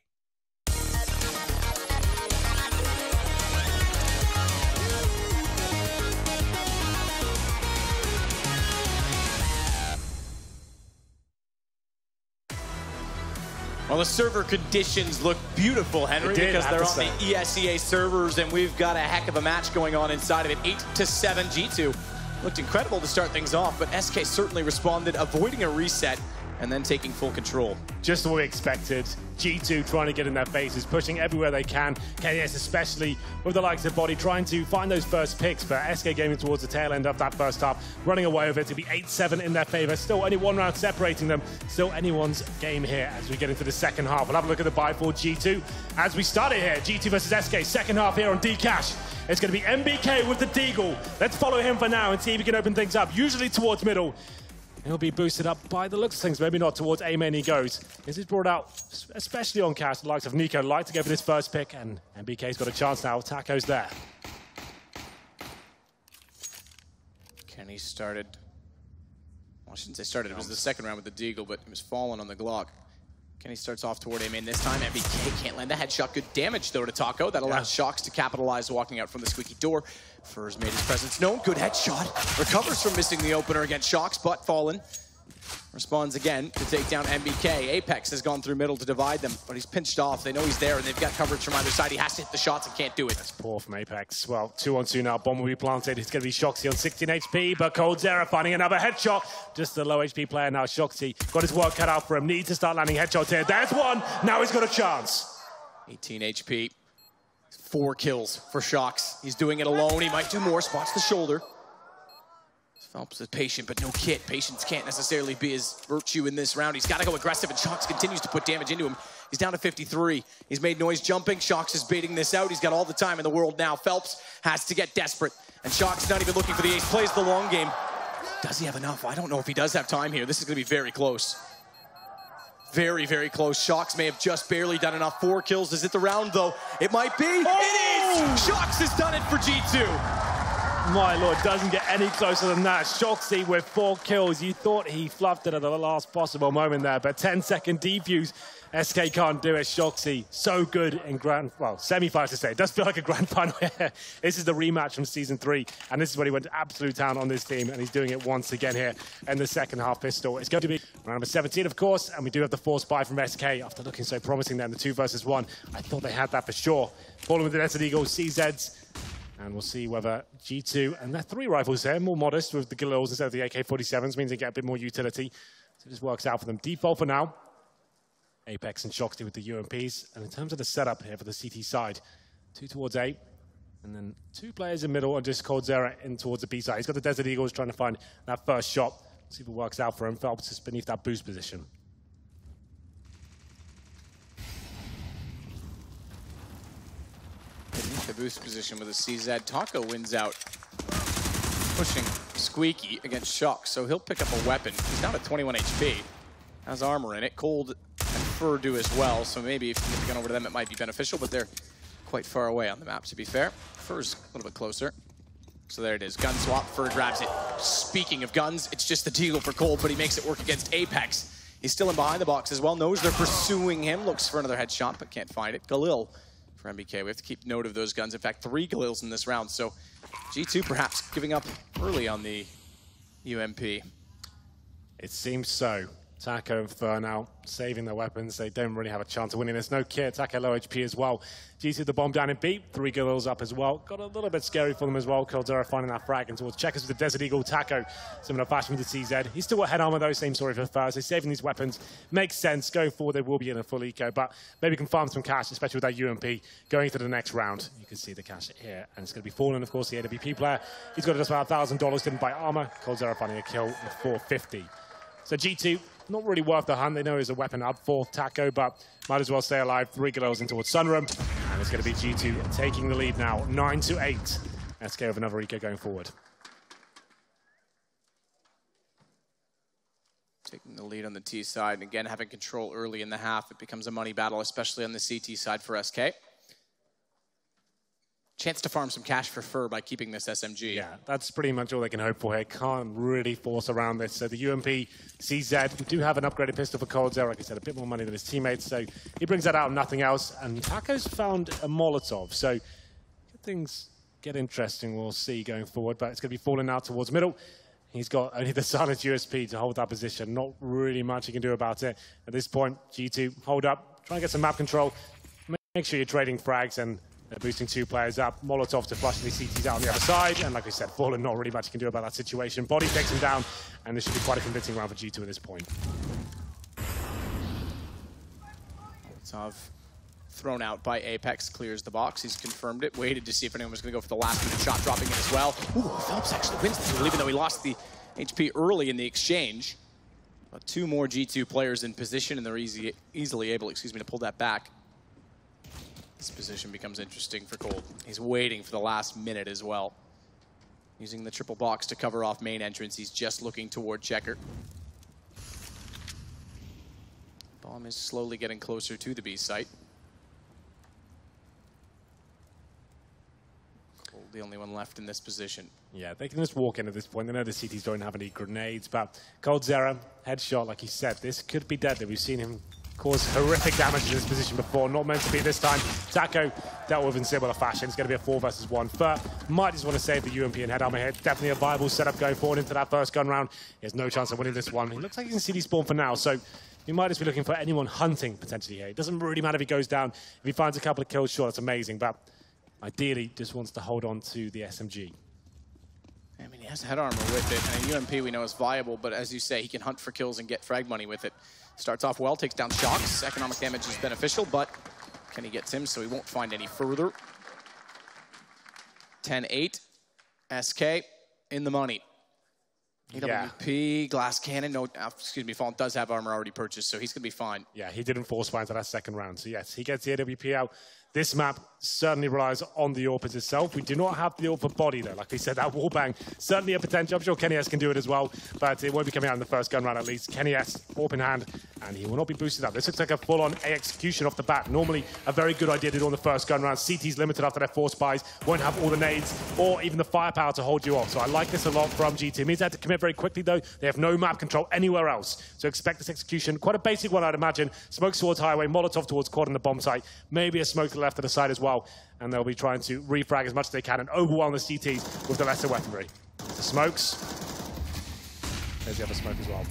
Speaker 4: Well, the server conditions look beautiful, Henry, because they're on the ESCA servers, and we've got a heck of a match going on inside of it. 8-7 G2. Looked incredible to start things off, but SK certainly responded, avoiding a reset and then taking full control.
Speaker 5: Just what we expected. G2 trying to get in their faces, pushing everywhere they can. KS especially with the likes of Body trying to find those first picks, but SK gaming towards the tail end of that first half, running away with it to be 8-7 in their favor. Still only 1 round separating them. Still anyone's game here as we get into the second half. We'll have a look at the buy for G2 as we start it here. G2 versus SK, second half here on Dcash. It's going to be MBK with the Deagle. Let's follow him for now and see if he can open things up, usually towards middle. He'll be boosted up by the looks of things, maybe not towards A main he goes. This is brought out, especially on Cash, the likes of Nico like to go for this first pick, and MBK's got a chance now. Taco's there.
Speaker 4: Kenny started, well, I shouldn't say started, it was the second round with the Deagle, but he was falling on the Glock. Kenny starts off toward A main this time. MBK can't land a headshot. Good damage, though, to Taco. That allows Shox to capitalize, walking out from the squeaky door. Furs made his presence known. Good headshot. Recovers from missing the opener against Shox, but fallen. responds again to take down MBK. Apex has gone through middle to divide them, but he's pinched off. They know he's there, and they've got coverage from either side. He has to hit the shots and can't do it.
Speaker 5: That's poor from Apex. Well, 2-on-2 now. Bomb will be planted. It's going to be Shoxy on 16 HP, but coldzera finding another headshot. Just a low HP player now. Shoxy got his work cut out for him. Needs to start landing headshots here. There's one. Now he's got a chance.
Speaker 4: 18 HP. 4 kills for Shox. He's doing it alone. He might do more. Spots the shoulder. Phelps is patient, but no kit. Patience can't necessarily be his virtue in this round. He's got to go aggressive, and Shox continues to put damage into him. He's down to 53. He's made noise jumping. Shox is baiting this out. He's got all the time in the world now. Phelps has to get desperate, and Shox not even looking for the ace. Plays the long game. Does he have enough? I don't know if he does have time here. This is going to be very close. Very, very close. Shox may have just barely done enough. 4 kills. Is it the round, though? It might be. Oh! It is! Shox has done it for G2.
Speaker 5: My lord, doesn't get any closer than that. Shoxy with 4 kills. You thought he fluffed it at the last possible moment there, but 10-second defuse. SK can't do it. Shoxy, so good in semi-finals to say. It does feel like a grand final here. This is the rematch from Season 3, and this is when he went absolute town on this team, and he's doing it once again here in the second half pistol. It's going to be round number 17, of course, and we do have the force buy from SK after looking so promising there in the 2 versus 1. I thought they had that for sure. Falling with the Desert Eagles, CZs. And we'll see whether G2, and they're 3 rifles here, more modest with the Galils instead of the AK-47s, means they get a bit more utility. So it just works out for them. Default for now. Apex and Shoxy with the UMPs. And in terms of the setup here for the CT side, 2 towards A, and then 2 players in middle and just coldzera in towards the B side. He's got the Desert Eagles trying to find that first shot. See if it works out for him. Phelps is beneath that boost position.
Speaker 4: The boost position with a CZ. Taco wins out, pushing Squeaky against Shox, so he'll pick up a weapon. He's down at 21 HP. Has armor in it. Cold and Fur do as well, so maybe if you get the gun over to them, it might be beneficial, but they're quite far away on the map, to be fair. Fur's a little bit closer. So there it is. Gun swap. Fur grabs it. Speaking of guns, it's just the deal for Cold, but he makes it work against Apex. He's still in behind the box as well. Knows they're pursuing him. Looks for another headshot, but can't find it. Galil for MBK. We have to keep note of those guns. In fact, 3 Galils in this round. So G2 perhaps giving up early on the UMP.
Speaker 5: It seems so. Taco and Fur now saving their weapons. They don't really have a chance of winning. There's no kit. Taco low HP as well. G2 the bomb down in B. 3 Galils up as well. Got a little bit scary for them as well. coldzera finding that frag and towards Checkers with the Desert Eagle. Taco similar fashion with the CZ. He's still got head armor though. Same story for Fur. So saving these weapons makes sense. Going forward, they will be in a full eco, but maybe can farm some cash, especially with that UMP going into the next round. You can see the cash here, and it's going to be Fallen, of course, the AWP player. He's got just about $1,000. Didn't buy armor. coldzera finding a kill with 450. So G2, not really worth the hunt. They know there's a weapon up for Taco, but might as well stay alive. 3 Galils in towards Sunroom. And it's going to be G2 taking the lead now, 9-8. SK with another eco going forward.
Speaker 4: Taking the lead on the T side, and again, having control early in the half. It becomes a money battle, especially on the CT side for SK. Chance to farm some cash for Fur by keeping this SMG.
Speaker 5: Yeah, that's pretty much all they can hope for here. Can't really force around this. So the UMP, CZ, we do have an upgraded pistol for coldzera. Like I said, a bit more money than his teammates. So he brings that out and nothing else. And Taco's found a Molotov. So things get interesting. We'll see going forward. But it's going to be falling out towards middle. He's got only the silent USP to hold that position. Not really much he can do about it. At this point, G2, hold up. Try and get some map control. Make sure you're trading frags and they're boosting 2 players up. Molotov to flush these CTs out on the other side. And like we said, Fallen, not really much he can do about that situation. Body takes him down. And this should be quite a convincing round for G2 at this point.
Speaker 4: Molotov thrown out by Apex, clears the box. He's confirmed it, waited to see if anyone was going to go for the last minute shot, dropping in as well. Ooh, Phelps actually wins this one, even though he lost the HP early in the exchange. But 2 more G2 players in position, and they're easily able, to pull that back. This position becomes interesting for Cold. He's waiting for the last minute as well. Using the triple box to cover off main entrance. He's just looking toward Checker. Bomb is slowly getting closer to the B site. Cold, the only one left in this position.
Speaker 5: Yeah, they can just walk in at this point. They know the CTs don't have any grenades, but coldzera, headshot, like he said, this could be deadly. We've seen him caused horrific damage in this position before. Not meant to be this time. Taco dealt with in similar fashion. It's going to be a 4 versus 1. Fur might just want to save the UMP and head armor here. Definitely a viable setup going forward into that first gun round. He has no chance of winning this one. He looks like he can CD spawn for now, so he might just be looking for anyone hunting potentially here. It doesn't really matter if he goes down. If he finds a couple of kills, sure, that's amazing, but ideally just wants to hold on to the SMG.
Speaker 4: I mean, he has head armor with it, and a UMP we know is viable, but as you say, he can hunt for kills and get frag money with it. Starts off well, takes down shocks. Economic damage is beneficial, but can he get him so he won't find any further? 10-8, SK in the money. EWP, glass cannon, no, excuse me, Fallen does have armor already purchased, so he's going to be fine.
Speaker 5: Yeah, he didn't force find to that second round, so yes, he gets the AWP out. This map certainly relies on the AWPers itself. We do not have the AWP for body, though. Like we said, that wallbang, certainly a potential. I'm sure Kenny S can do it as well, but it won't be coming out in the first gun round at least. Kenny S, AWP in hand, and he will not be boosted up. This looks like a full-on A execution off the bat. Normally, a very good idea to do on the first gun round. CT's limited after their 4 spies, won't have all the nades or even the firepower to hold you off. So I like this a lot from GT. It means they have to commit very quickly, though. They have no map control anywhere else. So expect this execution. Quite a basic one, I'd imagine. Smokes towards highway, Molotov towards quad and the bomb site. Maybe a smoke to the left of the side as well. And they'll be trying to refrag as much as they can and overwhelm the CTs with the lesser weaponry. The smokes. There's the other smoke as well.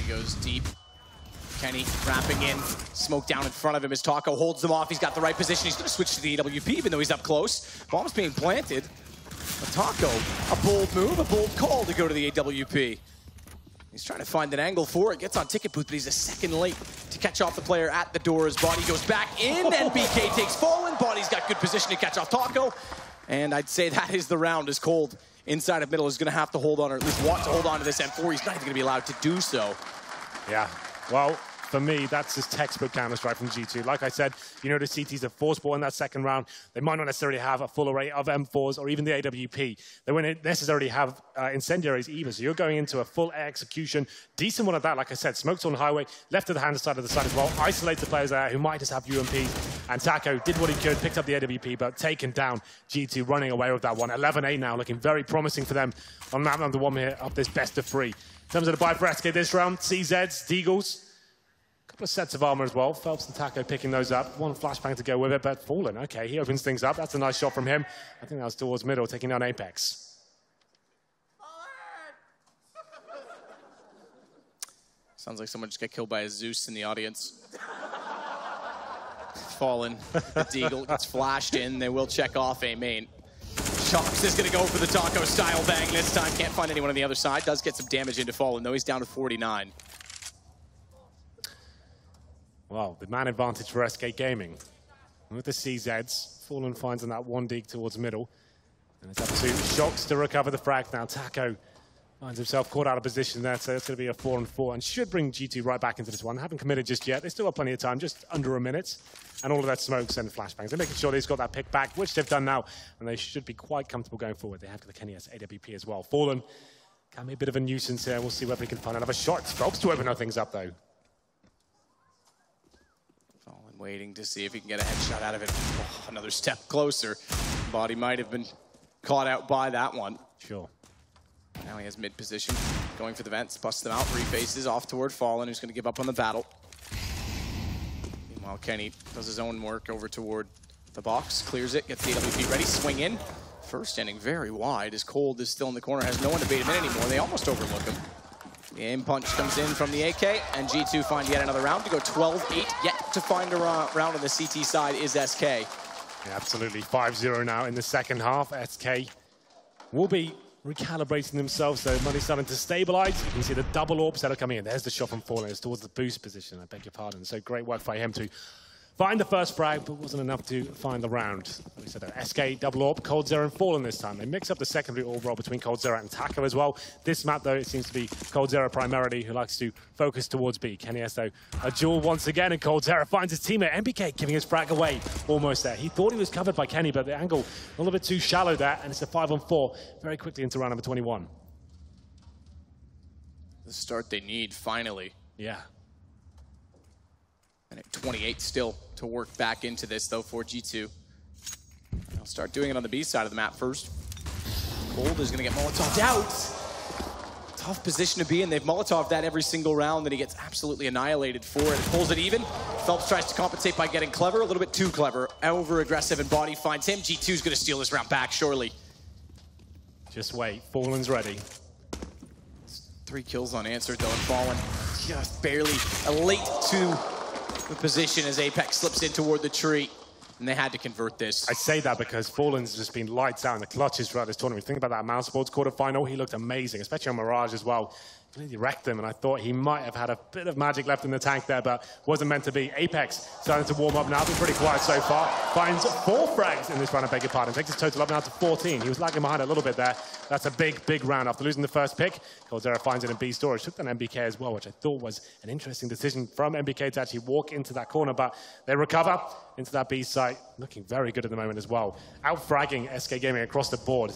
Speaker 4: He goes deep. Kenny wrapping in. Smoke down in front of him as Taco holds them off. He's got the right position. He's going to switch to the EWP even though he's up close. Bomb's being planted. But Taco, a bold move, a bold call to go to the AWP. He's trying to find an angle for it. Gets on ticket booth, but he's a second late to catch off the player at the door. His body goes back in, and BK takes Fallen. Body's got good position to catch off Taco. And I'd say that is the round, as Cold inside of middle is going to have to hold on, or at least want to hold on to this M4. He's not even going to be allowed to do so.
Speaker 5: Yeah, well, for me, that's just textbook Counter-Strike from G2. Like I said, you know the CTs have force ball in that second round. They might not necessarily have a full array of M4s or even the AWP. They won't necessarily have incendiaries either. So you're going into a full execution. Decent one at that, like I said. Smokes on the highway, left of the hand side of the side as well. Isolates the players there who might just have UMPs. And Taco did what he could, picked up the AWP, but taken down G2, running away with that one. 11-8 now, looking very promising for them on map number 1 here of this best of 3. In terms of the buy for SK this round, CZs, Deagles. Couple of sets of armor as well. Phelps and Taco picking those up. One flashbang to go with it, but Fallen. Okay, he opens things up. That's a nice shot from him. I think that was towards middle, taking down Apex.
Speaker 4: Sounds like someone just got killed by a Zeus in the audience. Fallen, the Deagle gets flashed in. They will check off A main. Shocks is going to go for the Taco style bang this time. Can't find anyone on the other side. Does get some damage into Fallen, though. He's down to 49.
Speaker 5: Well, the man advantage for SK Gaming. With the CZs, Fallen finds on that 1 dig towards middle. And it's up to Shocks to recover the frag now. Taco finds himself caught out of position there, so it's going to be a 4-on-4 and should bring G2 right back into this one. Haven't committed just yet. They still have plenty of time, just under a minute. And all of that smokes and flashbangs. They're making sure they've got that pick back, which they've done now. And they should be quite comfortable going forward. They have the Kenny S AWP as well. Fallen can be a bit of a nuisance here. We'll see whether we can find another shot. Phelps to open things up, though.
Speaker 4: Waiting to see if he can get a headshot out of it. Oh, another step closer. Body might have been caught out by that one.
Speaker 5: Sure.
Speaker 4: Now he has mid position. Going for the vents, busts them out, refaces off toward Fallen, who's going to give up on the battle. Meanwhile, Kenny does his own work over toward the box, clears it, gets the AWP ready, swing in. First standing very wide as Cold is still in the corner, has no one to bait him in anymore. They almost overlook him. The aim punch comes in from the AK, and G2 find yet another round to go 12-8. Yet to find a round on the CT side is SK.
Speaker 5: Yeah, absolutely. 5-0 now in the second half. SK will be recalibrating themselves, so money's starting to stabilize. You can see the double AWPs that are coming in. There's the shot from Fallen. It's towards the boost position. I beg your pardon. So great work by him to find the first frag, but wasn't enough to find the round. Like we said, SK double AWP, Cold Zero and Fallen this time. They mix up the secondary AWP role between Cold Zero and Taco as well. This map, though, it seems to be Cold Zero primarily, who likes to focus towards B. Kenny S, though, a duel once again, and Cold Zero finds his teammate, MBK, giving his frag away almost there. He thought he was covered by Kenny, but the angle a little bit too shallow there, and it's a 5-on-4 very quickly into round number 21.
Speaker 4: The start they need, finally.
Speaker 5: Yeah.
Speaker 4: And at 28 still to work back into this, though, for G2. They'll start doing it on the B side of the map first. Cold is going to get Molotov out. Tough position to be in. They've Molotov'd that every single round, and he gets absolutely annihilated for it. Pulls it even. Phelps tries to compensate by getting clever, a little bit too clever. Over-aggressive, and Body finds him. G2's going to steal this round back, surely.
Speaker 5: Just wait. Fallen's ready.
Speaker 4: 3 kills unanswered, though, and Fallen just barely late to the position as Apex slips in toward the tree. And they had to convert this.
Speaker 5: I say that because Fallen's just been lights out in the clutches throughout this tournament. Think about that Mouse Sports quarterfinal. He looked amazing, especially on Mirage as well. He wrecked him, and I thought he might have had a bit of magic left in the tank there, but wasn't meant to be. Apex starting to warm up now. Been pretty quiet so far. Finds 4 frags in this round, I beg your pardon. Takes his total up now to 14. He was lagging behind a little bit there. That's a big, big round. After losing the first pick, coldzera finds it in B storage. Took that MBK as well, which I thought was an interesting decision from MBK to actually walk into that corner, but they recover into that B site. Looking very good at the moment as well. Out-fragging SK Gaming across the board.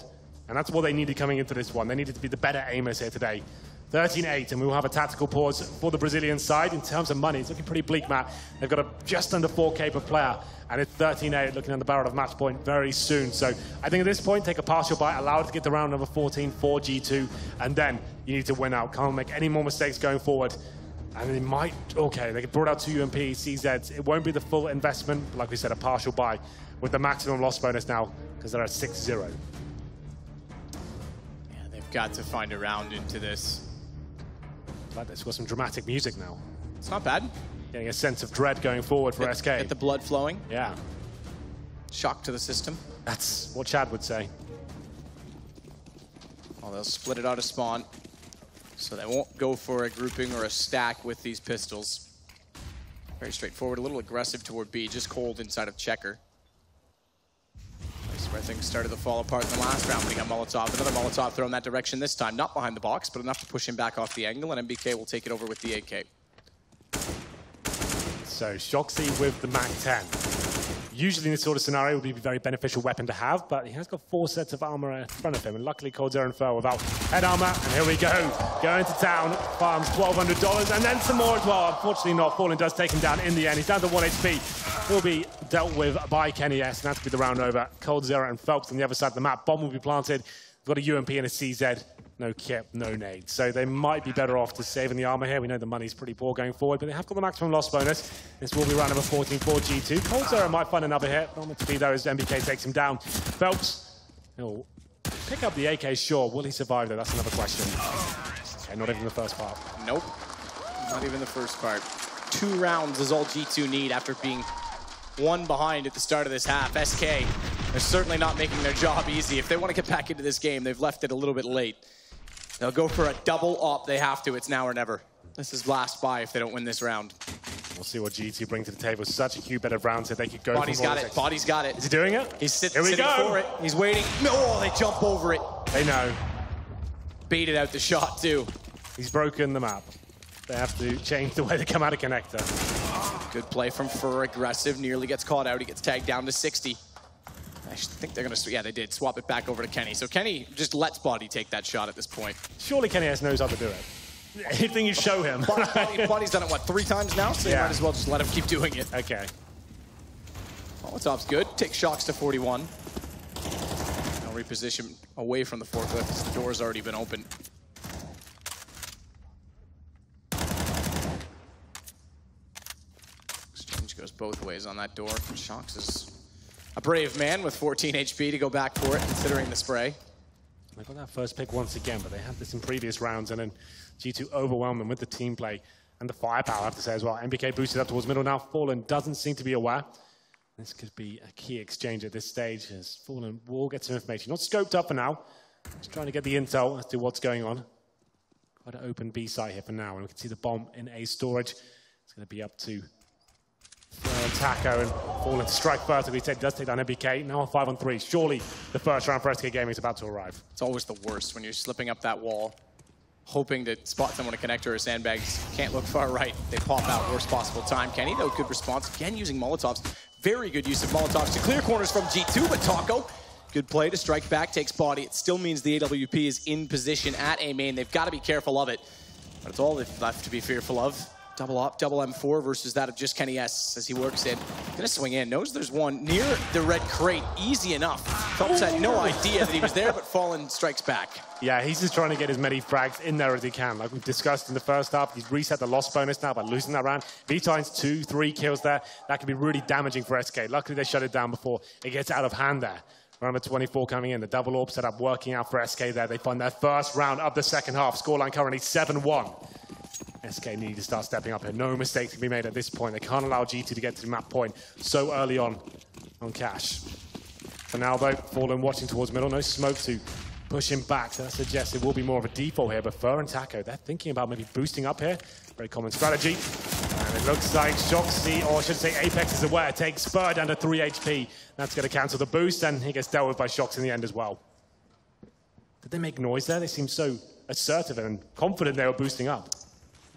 Speaker 5: And that's what they needed coming into this one. They needed to be the better aimers here today. 13-8, and we will have a tactical pause for the Brazilian side. In terms of money, it's looking pretty bleak, Matt. They've got a just under 4K per player, and it's 13-8, looking at the barrel of match point very soon. So I think at this point, take a partial bite, allow it to get to round number 14 for G2, and then you need to win out. Can't make any more mistakes going forward. And they might, okay, they brought out 2 UMP, CZs. It won't be the full investment, but like we said, a partial buy with the maximum loss bonus now, because they're at 6-0.
Speaker 4: Yeah, they've got to find a round into this.
Speaker 5: Like this, got some dramatic music now.
Speaker 4: It's not bad.
Speaker 5: Getting a sense of dread going forward for SK.
Speaker 4: Get the blood flowing.
Speaker 5: Yeah.
Speaker 4: Shock to the system.
Speaker 5: That's what Chad would say.
Speaker 4: Well, they'll split it out of spawn. So they won't go for a grouping or a stack with these pistols. Very straightforward, a little aggressive toward B, just cold inside of Checker. Where things started to fall apart in the last round when he got Molotov. Another Molotov thrown that direction this time. Not behind the box, but enough to push him back off the angle, and MBK will take it over with the AK.
Speaker 5: So, Shoxy with the MAC-10. Usually in this sort of scenario, it would be a very beneficial weapon to have, but he has got 4 sets of armor in front of him, and luckily coldzera and fell without head armor, and here we go. Going to town, farms $1,200, and then some more as well. Unfortunately not. Fallen does take him down in the end. He's down to 1 HP. Will be dealt with by Kenny S, and that's be the round over. coldzera and Phelps on the other side of the map. Bomb will be planted. We've got a UMP and a CZ. No kit, no nade. So they might be better off just saving the armor here. We know the money's pretty poor going forward, but they have got the maximum loss bonus. This will be round number 14 for G2. coldzera might find another hit. Not meant to be though as MBK takes him down. Phelps, he'll pick up the AK, sure. Will he survive though? That's another question. Okay, not even the first part.
Speaker 4: Nope, not even the first part. 2 rounds is all G2 need after being 1 behind at the start of this half. SK, they're certainly not making their job easy. If they want to get back into this game, they've left it a little bit late. They'll go for a double op. They have to. It's now or never. This is last buy if they don't win this round.
Speaker 5: We'll see what G2 bring to the table. Such a huge bit of rounds that they could go for.
Speaker 4: Body's got it. Body's got it.
Speaker 5: Is he doing it?
Speaker 4: He's sitting for it. He's waiting. No, they jump over it.
Speaker 5: They know.
Speaker 4: Baited out the shot too.
Speaker 5: He's broken the map. They have to change the way they come out of connector.
Speaker 4: Good play from Fur. Aggressive. Nearly gets caught out. He gets tagged down to 60. I think they're going to, yeah, they did. Swap it back over to Kenny. So Kenny just lets Body take that shot at this point.
Speaker 5: Surely Kenny S knows how to do it. Anything you show him.
Speaker 4: Body's done it, what, 3 times now? So you might as well just let him keep doing it.
Speaker 5: Okay.
Speaker 4: Molotov's good. Takes Shocks to 41. Now reposition away from the forklift because the door's already been open. Exchange goes both ways on that door. Shocks is a brave man with 14 HP to go back for it, considering the spray.
Speaker 5: They got that first pick once again, but they had this in previous rounds, and then G2 overwhelmed them with the team play and the firepower, I have to say as well. MBK boosted up towards middle now. Fallen doesn't seem to be aware. This could be a key exchange at this stage, as Fallen will get some information. Not scoped up for now. Just trying to get the intel as to what's going on. Quite an open B site here for now, and we can see the bomb in A storage. It's going to be up to Taco, and Fallen to strike first. As we said, he does take down MBK. Now on 5-on-3. Surely the first round for SK Gaming is about to arrive.
Speaker 4: It's always the worst when you're slipping up that wall, hoping to spot someone, a connector or sandbags. Can't look far right. They pop out worst possible time. Kenny, though, good response. Again, using Molotovs. Very good use of Molotovs to clear corners from G2, but Taco, good play to strike back, takes Body. It still means the AWP is in position at A main. They've got to be careful of it, but it's all they've left to be fearful of. Double up, double M4 versus that of just Kenny S as he works in. Gonna swing in, knows there's one near the red crate, easy enough. Phelps had no idea that he was there, but Fallen strikes back.
Speaker 5: Yeah, he's just trying to get as many frags in there as he can. Like we've discussed in the first half, he's reset the loss bonus now by losing that round. If he finds 2-3 kills there, that could be really damaging for SK. Luckily, they shut it down before it gets out of hand there. Round number 24 coming in, the double orb setup working out for SK there. They find their first round of the second half. Scoreline currently 7-1. SK need to start stepping up here. No mistakes can be made at this point. They can't allow G2 to get to the map point so early on Cash. For now, though, Fallen watching towards middle. No smoke to push him back. So that suggests it will be more of a default here. But Fur and Taco, they're thinking about maybe boosting up here. Very common strategy. And it looks like Shoxy, or I should say Apex is aware, takes Spur down to 3 HP. That's going to cancel the boost, and he gets dealt with by Shox in the end as well. Did they make noise there? They seemed so assertive and confident they were boosting up.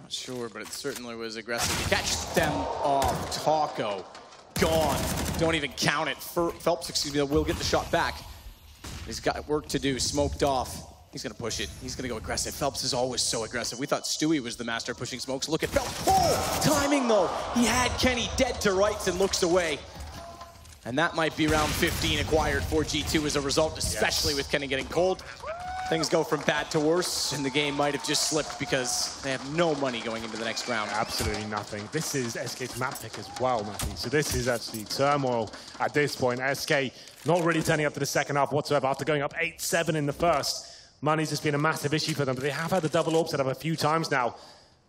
Speaker 4: Not sure, but it certainly was aggressive. He catches them off. Taco, gone. Don't even count it. Phelps, excuse me, will get the shot back. He's got work to do, smoked off. He's gonna push it. He's gonna go aggressive. Phelps is always so aggressive. We thought Stewie was the master of pushing smokes. Look at Phelps. Oh, timing though. He had Kenny dead to rights and looks away. And that might be round 15 acquired for G2 as a result, especially with Kenny getting cold. Things go from bad to worse, and the game might have just slipped because they have no money going into the next round.
Speaker 5: Absolutely nothing. This is SK's map pick as well, Matthew. So this is actually turmoil at this point. SK not really turning up to the second half whatsoever after going up 8-7 in the first. Money's just been a massive issue for them, but they have had the double orb set up a few times now.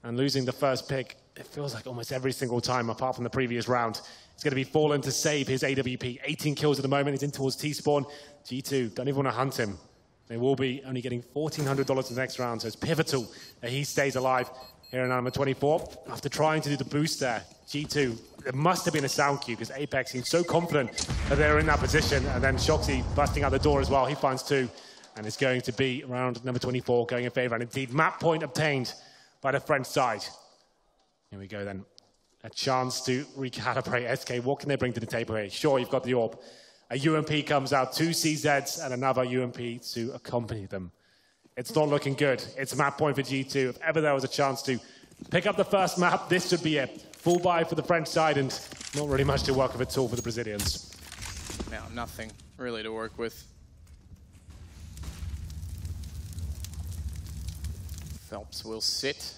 Speaker 5: And losing the first pick, it feels like almost every single time, apart from the previous round. It's going to be Fallen to save his AWP. 18 kills at the moment. He's in towards T-spawn. G2 don't even want to hunt him. They will be only getting $1,400 in the next round, so it's pivotal that he stays alive here in number 24. After trying to do the boost there, G2, there must have been a sound cue because Apex seemed so confident that they were in that position. And then Shoxy busting out the door as well. He finds 2, and it's going to be round number 24 going in favor. And indeed, map point obtained by the French side. Here we go then. A chance to recalibrate SK. What can they bring to the table here? Sure, you've got the orb. A UMP comes out, 2 CZs and another UMP to accompany them. It's not looking good. It's a map point for G2. If ever there was a chance to pick up the first map, this should be it. Full buy for the French side and not really much to work with at all for the Brazilians.
Speaker 4: No, nothing really to work with. Phelps will sit.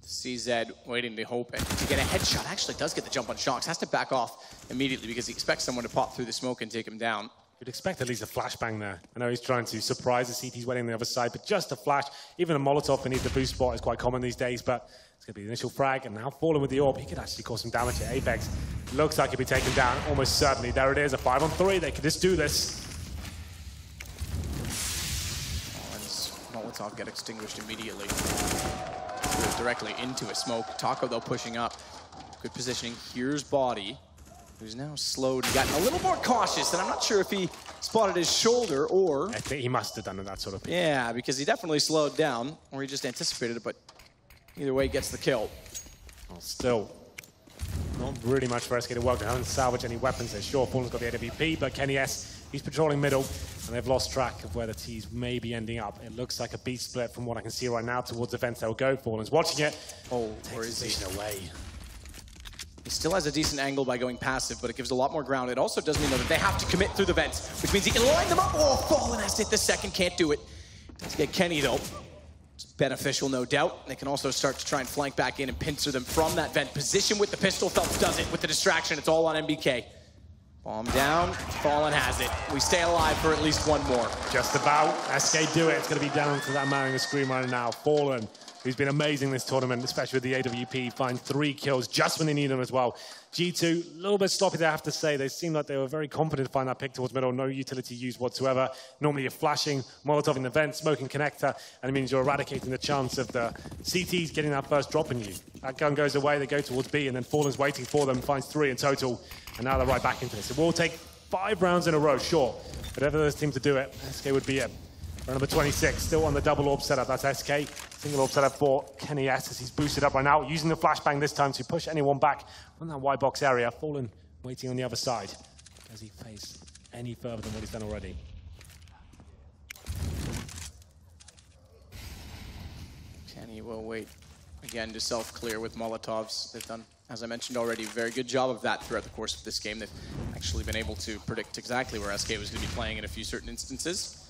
Speaker 4: CZ waiting to hope to get a headshot. Actually does get the jump on Shox. Has to back off immediately because he expects someone to pop through the smoke and take him down.
Speaker 5: You'd expect at least a flashbang there. I know he's trying to surprise the CT's waiting on the other side, but just a flash. Even a Molotov beneath the boost spot is quite common these days, but it's going to be the initial frag, and now Fallen with the orb. He could actually cause some damage here. Apex looks like he'll be taken down almost certainly. There it is, a 5-on-3. They could just do this.
Speaker 4: Molotov get extinguished immediately. Directly into a smoke. Taco, though, pushing up. Good positioning. Here's Body, who's now slowed and gotten a little more cautious, and I'm not sure if he spotted his shoulder or...
Speaker 5: I think he must have done that sort of thing.
Speaker 4: Yeah, because he definitely slowed down, or he just anticipated it, but either way, gets the kill.
Speaker 5: Well, still, not really much for SK to work. They haven't salvaged any weapons. They're sure Fallen's got the AWP, but Kenny S, he's patrolling middle, and they've lost track of where the T's may be ending up. It looks like a B split from what I can see right now towards the fence. They'll go. Fallen's watching it.
Speaker 4: Oh, where is he?
Speaker 5: Away.
Speaker 4: He still has a decent angle by going passive, but it gives a lot more ground. It also does mean though that they have to commit through the vents, which means he can line them up. Oh, Fallen has hit the second, can't do it. Does get Kenny though. It's beneficial, no doubt. They can also start to try and flank back in and pincer them from that vent position with the pistol. Phelps does it with the distraction. It's all on MBK. Bomb down, Fallen has it. We stay alive for at least one more.
Speaker 5: Just about. SK do it. It's going to be down to that man in the screen right now. Fallen, who's been amazing this tournament, especially with the AWP, find 3 kills just when they need them as well. G2, a little bit sloppy, I have to say. They seemed like they were very confident to find that pick towards middle. No utility used whatsoever. Normally you're flashing, Molotov in the vent, smoking connector, and it means you're eradicating the chance of the CTs getting that first drop in you. That gun goes away, they go towards B, and then Fallen's waiting for them, finds 3 in total, and now they're right back into this. It will take 5 rounds in a row, sure. But if there's a team to do it, SK would be it. Round number 26, still on the double orb setup. That's SK. Single orb setup for Kenny S as he's boosted up right now, using the flashbang this time to push anyone back from that white box area. Fallen waiting on the other side. Does he face any further than what he's done already?
Speaker 4: Kenny will wait again to self-clear with Molotovs. They've done, as I mentioned already, a very good job of that throughout the course of this game. They've actually been able to predict exactly where SK was going to be playing in a few certain instances.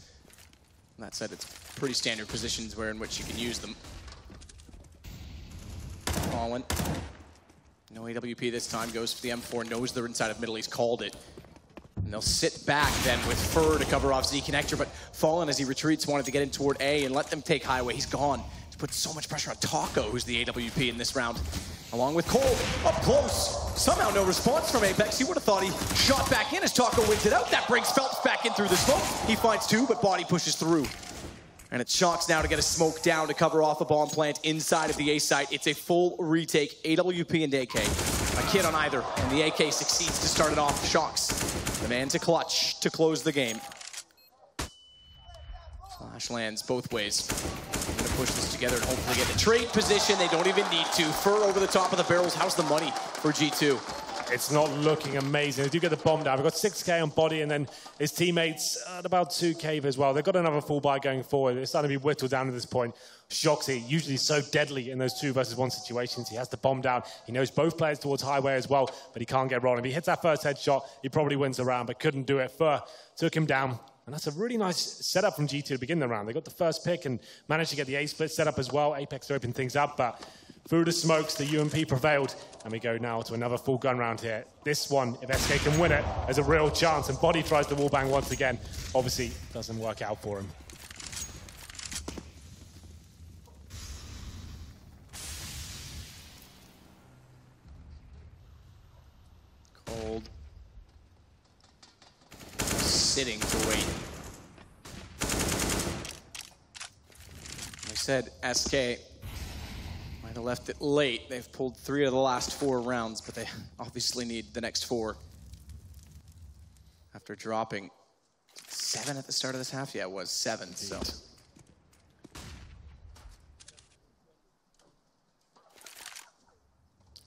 Speaker 4: That said, it's pretty standard positions in which you can use them. Fallen. No AWP this time, goes for the M4, knows they're inside of middle, he's called it. And they'll sit back then with Fur to cover off Z Connector, but Fallen, as he retreats, wanted to get in toward A and let them take Highway. He's gone. He's put so much pressure on Taco, who's the AWP in this round, along with Cole, up close. Somehow no response from Apex. He would have thought he shot back in as Taco wins it out. That brings Phelps back in through the smoke. He finds two, but Body pushes through. And it's Shox now to get a smoke down to cover off a bomb plant inside of the A site. It's a full retake, AWP and AK. A kid on either, and the AK succeeds to start it off. Shox, the man to clutch to close the game. Flash lands both ways. I'm gonna push this together and hopefully get the trade position. They don't even need to. Fur over the top of the barrels. How's the money for G2?
Speaker 5: It's not looking amazing. They do get the bomb down. We've got 6K on Body, and then his teammates at about 2K as well. They've got another full buy going forward. It's starting to be whittled down at this point. Shoxy, usually so deadly in those 2-versus-1 situations. He has the bomb down. He knows both players towards Highway as well, but he can't get rolling. If he hits that first headshot, he probably wins the round, but couldn't do it. Fur took him down. And that's a really nice setup from G2 to begin the round. They got the first pick and managed to get the A-split set up as well. Apex to open things up, but through the smokes, the UMP prevailed. And we go now to another full gun round here. This one, if SK can win it, there's a real chance. And Body tries the wallbang once again. Obviously, doesn't work out for him.
Speaker 4: Cold. Sitting to wait. I said SK might have left it late. They've pulled 3 of the last 4 rounds, but they obviously need the next 4. After dropping 7 at the start of this half? Yeah, it was 7, so.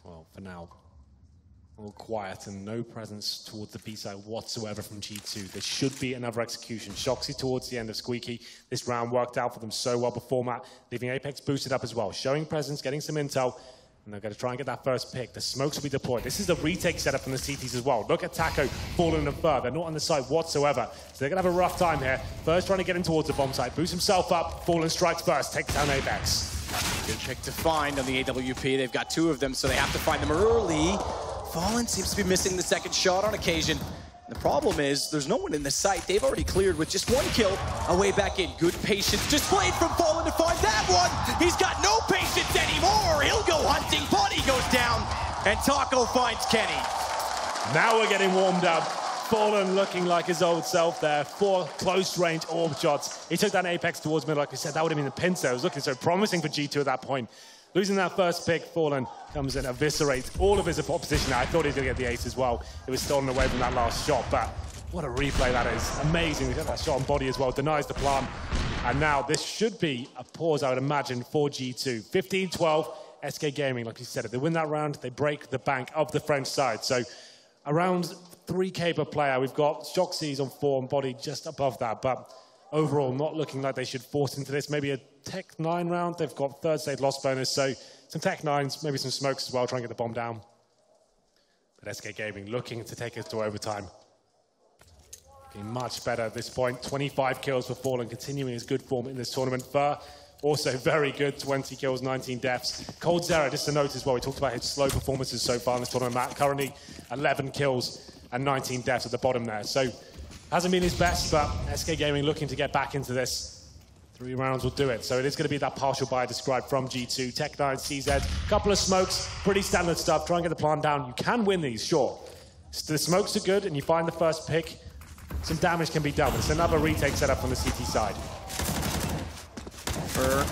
Speaker 5: Well, for now, all quiet and no presence towards the B side whatsoever from G2. There should be another execution. Shoxy towards the end of Squeaky. This round worked out for them so well before Matt, leaving Apex boosted up as well. Showing presence, getting some intel, and they're going to try and get that first pick. The smokes will be deployed. This is the retake setup from the CTs as well. Look at Taco, Fallen and Fur. They're not on the side whatsoever. So they're going to have a rough time here. First trying to get in towards the bomb site. Boost himself up. Fallen strikes first. Takes down Apex.
Speaker 4: Good pick to find on the AWP. They've got 2 of them, so they have to find them early. Fallen seems to be missing the second shot on occasion. The problem is there's no one in the site. They've already cleared with just 1 kill. Away back in. Good patience displayed from Fallen to find that one. He's got no patience anymore. He'll go hunting. Body goes down. And Taco finds Kenny.
Speaker 5: Now we're getting warmed up. Fallen looking like his old self there. 4 close-range orb shots. He took that Apex towards middle. Like we said, that would have been the pincer. It was looking so promising for G2 at that point. Losing that first pick, Fallen comes in, eviscerates all of his opposition. I thought he was going to get the ace as well. It was stolen away from that last shot, but what a replay that is. Amazing. We got that shot on Body as well. Denies the plant. And now this should be a pause, I would imagine, for G2. 15-12, SK Gaming, like you said. If they win that round, they break the bank of the French side. So around 3K per player. We've got Shoxy's on 4 and Body just above that, but overall not looking like they should force into this. Maybe a Tech 9 round. They've got 3rd state loss bonus, so some Tech 9s, maybe some smokes as well, try and get the bomb down. But SK Gaming looking to take us to overtime. Looking much better at this point. 25 kills for Fallen, continuing his good form in this tournament. Fur, also very good, 20 kills, 19 deaths. Cold Zera, just a note as well, we talked about his slow performances so far in this tournament. Matt, currently 11 kills and 19 deaths at the bottom there. So hasn't been his best, but SK Gaming looking to get back into this. 3 rounds will do it. So it is going to be that partial buy described from G2. Tech 9, CZ, couple of smokes, pretty standard stuff. Try and get the plant down. You can win these, sure. So the smokes are good, and you find the first pick. Some damage can be done. It's another retake setup from the CT side.
Speaker 4: Fur,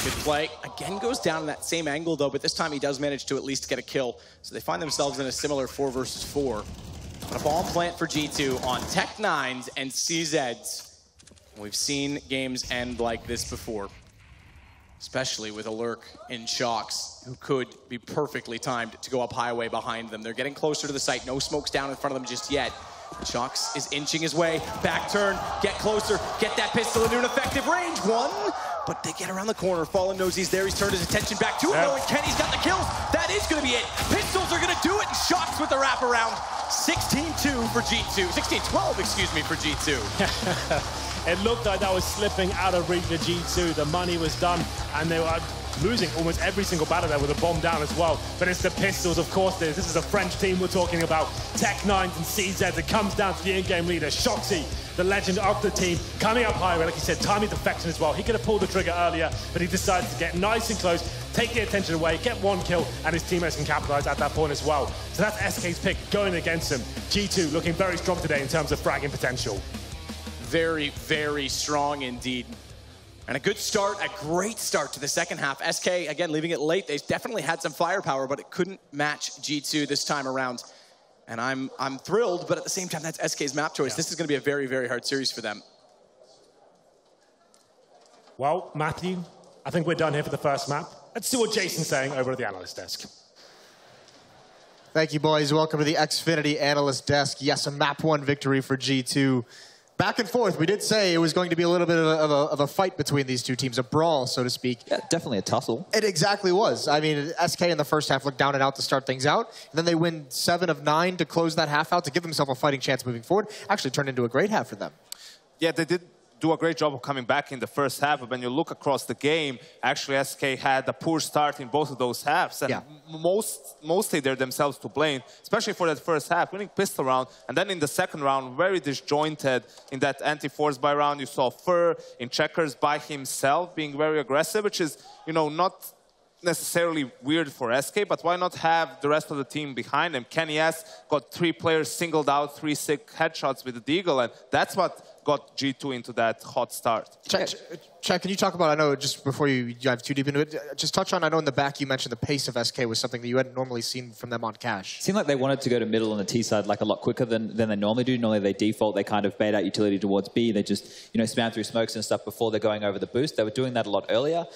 Speaker 4: good play. Again goes down in that same angle, though, but this time he does manage to at least get a kill. So they find themselves in a similar 4 versus 4. But a bomb plant for G2 on Tech 9s and CZs. We've seen games end like this before, especially with a lurk in Shox, who could be perfectly timed to go up Highway behind them. They're getting closer to the site. No smokes down in front of them just yet. Shox is inching his way. Back turn, get closer, get that pistol into an effective range. 1, but they get around the corner. Fallen knows he's there. He's turned his attention back to it, knowing Kenny's got the kills. That is going to be it. Pistols are going to do it, and Shocks with the wraparound. 16-2 for G2. 16-12, excuse me, for G2.
Speaker 5: It looked like that was slipping out of reach for G2. The money was done, and they were losing almost every single battle there with a bomb down as well. But it's the Pistols, of course. This is a French team we're talking about. Tech9s and CZs. It comes down to the in-game leader, Shoxy, the legend of the team, coming up high. Like you said, timing deflection as well. He could have pulled the trigger earlier, but he decided to get nice and close, take the attention away, get one kill, and his teammates can capitalize at that point as well. So that's SK's pick going against him. G2 looking very strong today in terms of fragging potential.
Speaker 4: Very, very strong indeed. And a good start, a great start to the second half. SK, again, leaving it late. They definitely had some firepower, but it couldn't match G2 this time around. And I'm thrilled, but at the same time, that's SK's map choice. Yeah. This is going to be a very, very hard series for them.
Speaker 5: Well, Matthew, I think we're done here for the first map. Let's see what Jason's saying over at the analyst desk.
Speaker 2: Thank you, boys. Welcome to the Xfinity analyst desk. Yes, a map 1 victory for G2. Back and forth. We did say it was going to be a little bit of a fight between these two teams, a brawl, so to speak.
Speaker 1: Yeah, definitely a tussle.
Speaker 2: It exactly was. I mean, SK in the first half looked down and out to start things out, and then they win 7 of 9 to close that half out to give themselves a fighting chance moving forward. Actually turned into a great half for them.
Speaker 7: Yeah, they did do a great job of coming back in the first half, but when you look across the game, actually SK had a poor start in both of those halves, and mostly they're themselves to blame, especially for that first half, winning pistol round, and then in the second round, very disjointed in that anti-force buy round. You saw Fur in checkers by himself being very aggressive, which is, you know, not necessarily weird for SK, but why not have the rest of the team behind him? Kenny S got 3 players singled out, 3 sick headshots with the Deagle, and that's what got G2 into that hot start.
Speaker 2: Chad, can you talk about, I know just before you dive too deep into it, just touch on, I know in the back you mentioned the pace of SK was something that you hadn't normally seen from them on cash.
Speaker 1: It seemed like they wanted to go to middle on the T side like a lot quicker than they normally do. Normally they default, they kind of bait out utility towards B. They just, you know, spam through smokes and stuff before they're going over the boost. They were doing that a lot earlier.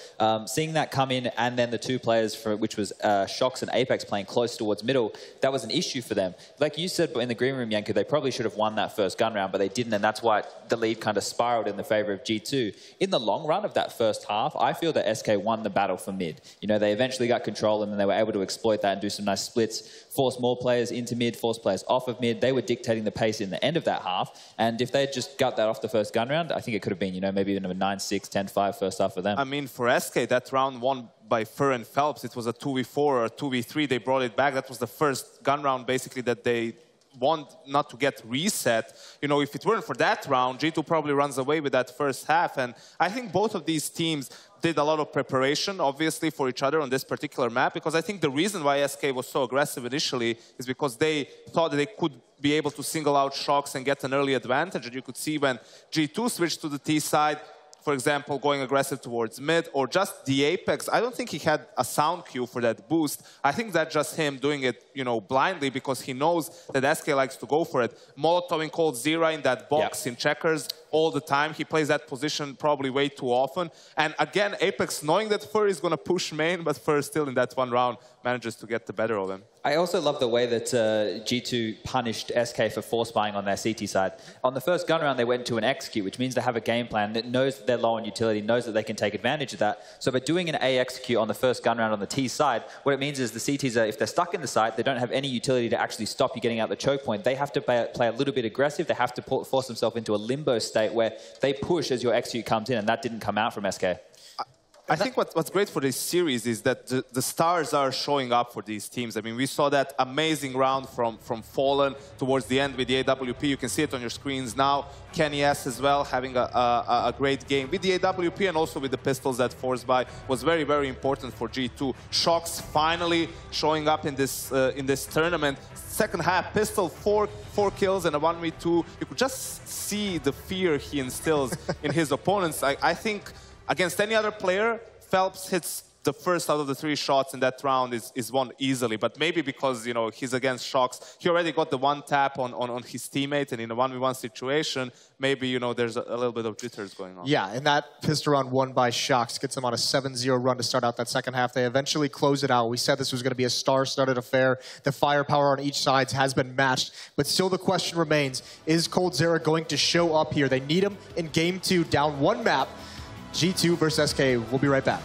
Speaker 1: Seeing that come in, and then the 2 players, which was Shox and Apex, playing close towards middle, that was an issue for them. Like you said in the green room, Yanko, they probably should have won that first gun round, but they didn't, and that's why the lead kind of spiraled in the favor of G2. In the long run of that first half, I feel that SK won the battle for mid. You know, they eventually got control, and then they were able to exploit that and do some nice splits, force more players into mid, force players off of mid. They were dictating the pace in the end of that half, and if they had just got that off the first gun round, I think it could have been, you know, maybe even a 9-6, 10-5 first half for them.
Speaker 7: I mean, for SK, that round won by Fur and Phelps. It was a 2v4 or a 2v3. They brought it back. That was the first gun round, basically, that they want not to get reset. You know, if it weren't for that round, G2 probably runs away with that first half. And I think both of these teams did a lot of preparation, obviously, for each other on this particular map, because I think the reason why SK was so aggressive initially is because they thought that they could be able to single out Shox and get an early advantage. And you could see when G2 switched to the T side, for example, going aggressive towards mid, or just the Apex. I don't think he had a sound cue for that boost. I think that's just him doing it, you know, blindly, because he knows that SK likes to go for it. Molotoving cold Zira in that box in checkers all the time. He plays that position probably way too often. And again, Apex, knowing that Fur is going to push main, but Fur still in that one round manages to get the better of him.
Speaker 1: I also love the way that G2 punished SK for force buying on their CT side. On the first gun round, they went to an execute, which means they have a game plan that knows that they're low on utility, knows that they can take advantage of that. So by doing an A execute on the first gun round on the T side, what it means is the CTs, if they're stuck in the site, they don't have any utility to actually stop you getting out the choke point. They have to play a little bit aggressive. They have to force themselves into a limbo state where they push as your execute comes in, and that didn't come out from SK.
Speaker 7: I think what's great for this series is that the stars are showing up for these teams. I mean, we saw that amazing round from Fallen towards the end with the AWP. You can see it on your screens now. Kenny S as well, having a great game with the AWP and also with the pistols that force buy was very, very important for G2. Shox finally showing up in this tournament. Second half, pistol, four kills and a 1v2. You could just see the fear he instills in his opponents. I think against any other player, Phelps hits the first out of the 3 shots in that round is won easily. But maybe because, you know, he's against Shox, he already got the 1 tap on his teammate, and in a 1v1 situation, maybe, you know, there's a little bit of jitters going on.
Speaker 2: Yeah, and that pistol round won by Shox gets them on a 7-0 run to start out that second half. They eventually close it out. We said this was going to be a star-studded affair. The firepower on each side has been matched, but still the question remains, is coldzera going to show up here? They need him in Game 2, down 1 map. G2 versus SK. We'll be right back.